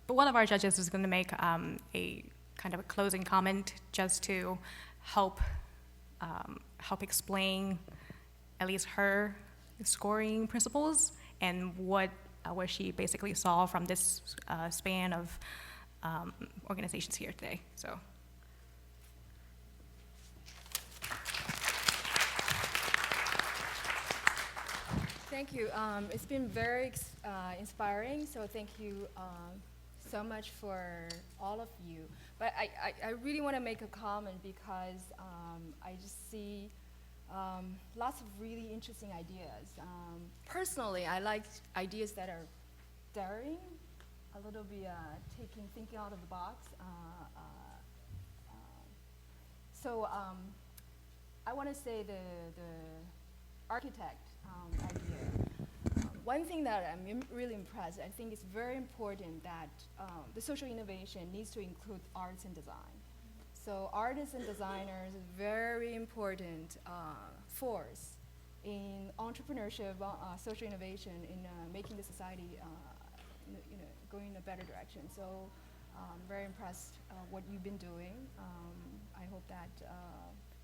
but one of our judges is going to make a kind of a closing comment just to help explain at least her scoring principles and what she basically saw from this span of organizations here today. So. Thank you. It's been very inspiring, so thank you so much for all of you. But I really want to make a comment because I just see lots of really interesting ideas. Personally, I like ideas that are daring, a little bit thinking out of the box. So I want to say the architect idea. One thing that I'm really impressed, I think it's very important that the social innovation needs to include arts and design. So artists and designers is a very important force in entrepreneurship, social innovation, in making the society going in a better direction. So I'm very impressed what you've been doing. I hope that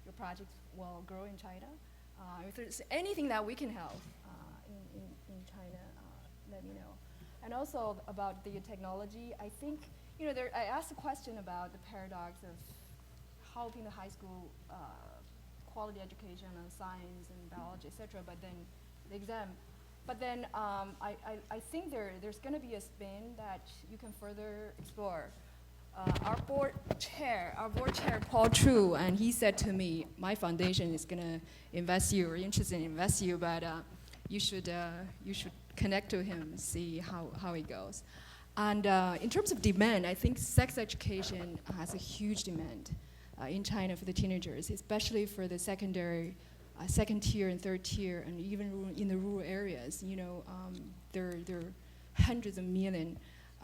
your project will grow in China. If there's anything that we can help in China, let me know. And also about the technology, I think, I asked a question about the paradox of helping the high school quality education on science and biology, etc., but then the exam. But then I think there's going to be a spin that you can further explore. Our board chair, Paul True, and he said to me, my foundation is going to invest you, or interested in invest you, but you should connect to him, see how it goes. And in terms of demand, I think sex education has a huge demand in China for the teenagers, especially for the second tier and third tier, and even in the rural areas. There are hundreds of millions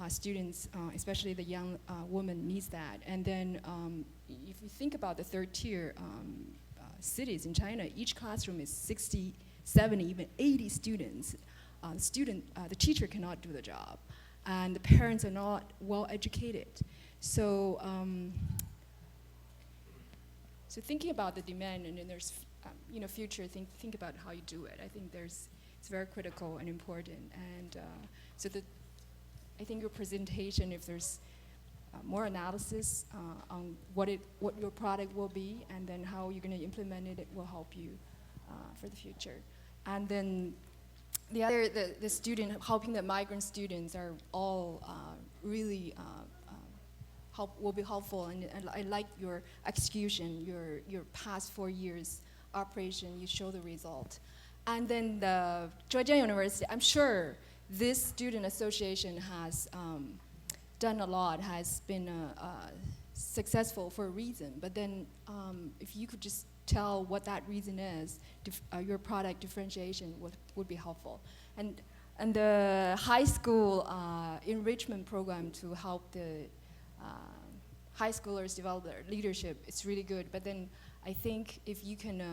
students, especially the young woman, needs that. And then if you think about the third tier cities in China, each classroom is 60, 70, even 80 students. The teacher cannot do the job, and the parents are not well educated. So, so thinking about the demand, and then there's future. Think about how you do it. I think it's very critical and important. And so I think your presentation, if there's more analysis on what your product will be, and then how you're going to implement it, it will help you for the future. And then the student, helping the migrant students are all really will be helpful. And I like your execution, your past 4 years operation, you show the result. And then the Zhejiang University, I'm sure this student association has done a lot, has been successful for a reason. But then if you could just tell what that reason is, your product differentiation would be helpful. And the high school enrichment program to help the high schoolers develop their leadership, it's really good. But then I think if you can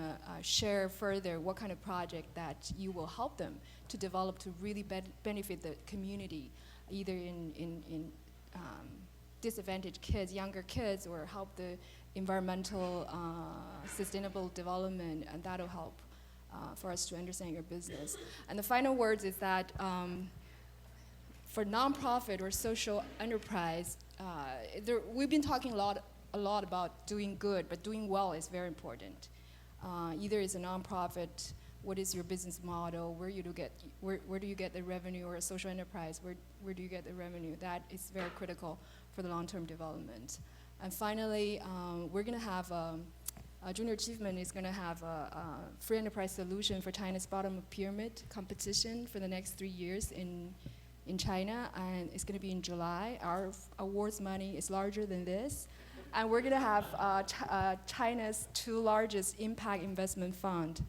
share further what kind of project that you will help them to develop to really benefit the community, either in disadvantaged kids, younger kids, or help the environmental sustainable development, and that'll help for us to understand your business. And the final words is that for nonprofit or social enterprise, we've been talking a lot about doing good, but doing well is very important. Either it's a nonprofit, what is your business model, where do you get the revenue, or a social enterprise, where do you get the revenue? That is very critical for the long-term development. And finally, we're going to have Junior Achievement is going to have a free enterprise solution for China's bottom of pyramid competition for the next 3 years in China, and it's going to be in July. Our awards money is larger than this. And we're going to have China's 2 largest impact investment fund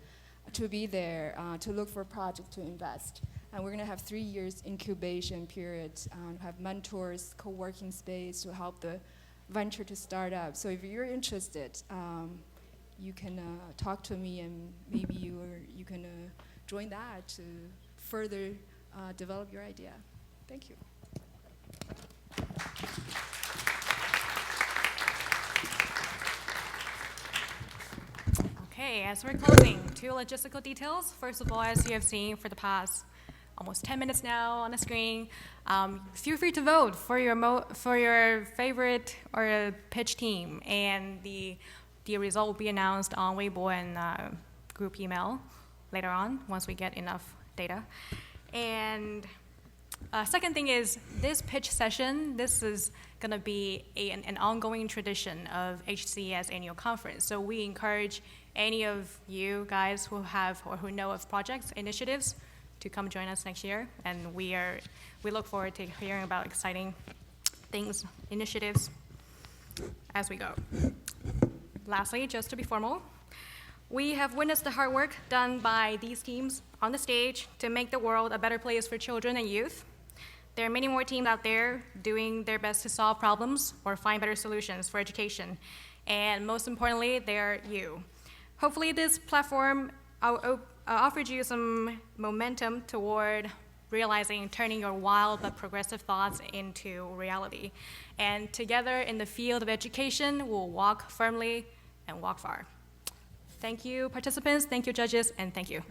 to be there to look for projects to invest. And we're going to have 3 years incubation period, have mentors, co-working space to help the venture to start up. So if you're interested, you can talk to me, and maybe you can join that to further develop your idea. Thank you. Okay, as we're closing, 2 logistical details. First of all, as you have seen for the past almost 10 minutes now on the screen, feel free to vote for your favorite or pitch team, and the result will be announced on Weibo and group email later on once we get enough data. And Second thing is this pitch session, this is going to be an ongoing tradition of HCES annual conference. So we encourage any of you guys who have or who know of projects, initiatives, to come join us next year. And we look forward to hearing about exciting things, initiatives as we go. Lastly, just to be formal, we have witnessed the hard work done by these teams on the stage to make the world a better place for children and youth. There are many more teams out there doing their best to solve problems or find better solutions for education. And most importantly, they're you. Hopefully this platform offered you some momentum toward realizing, turning your wild but progressive thoughts into reality. And together in the field of education, we'll walk firmly and walk far. Thank you, participants, thank you, judges, and thank you.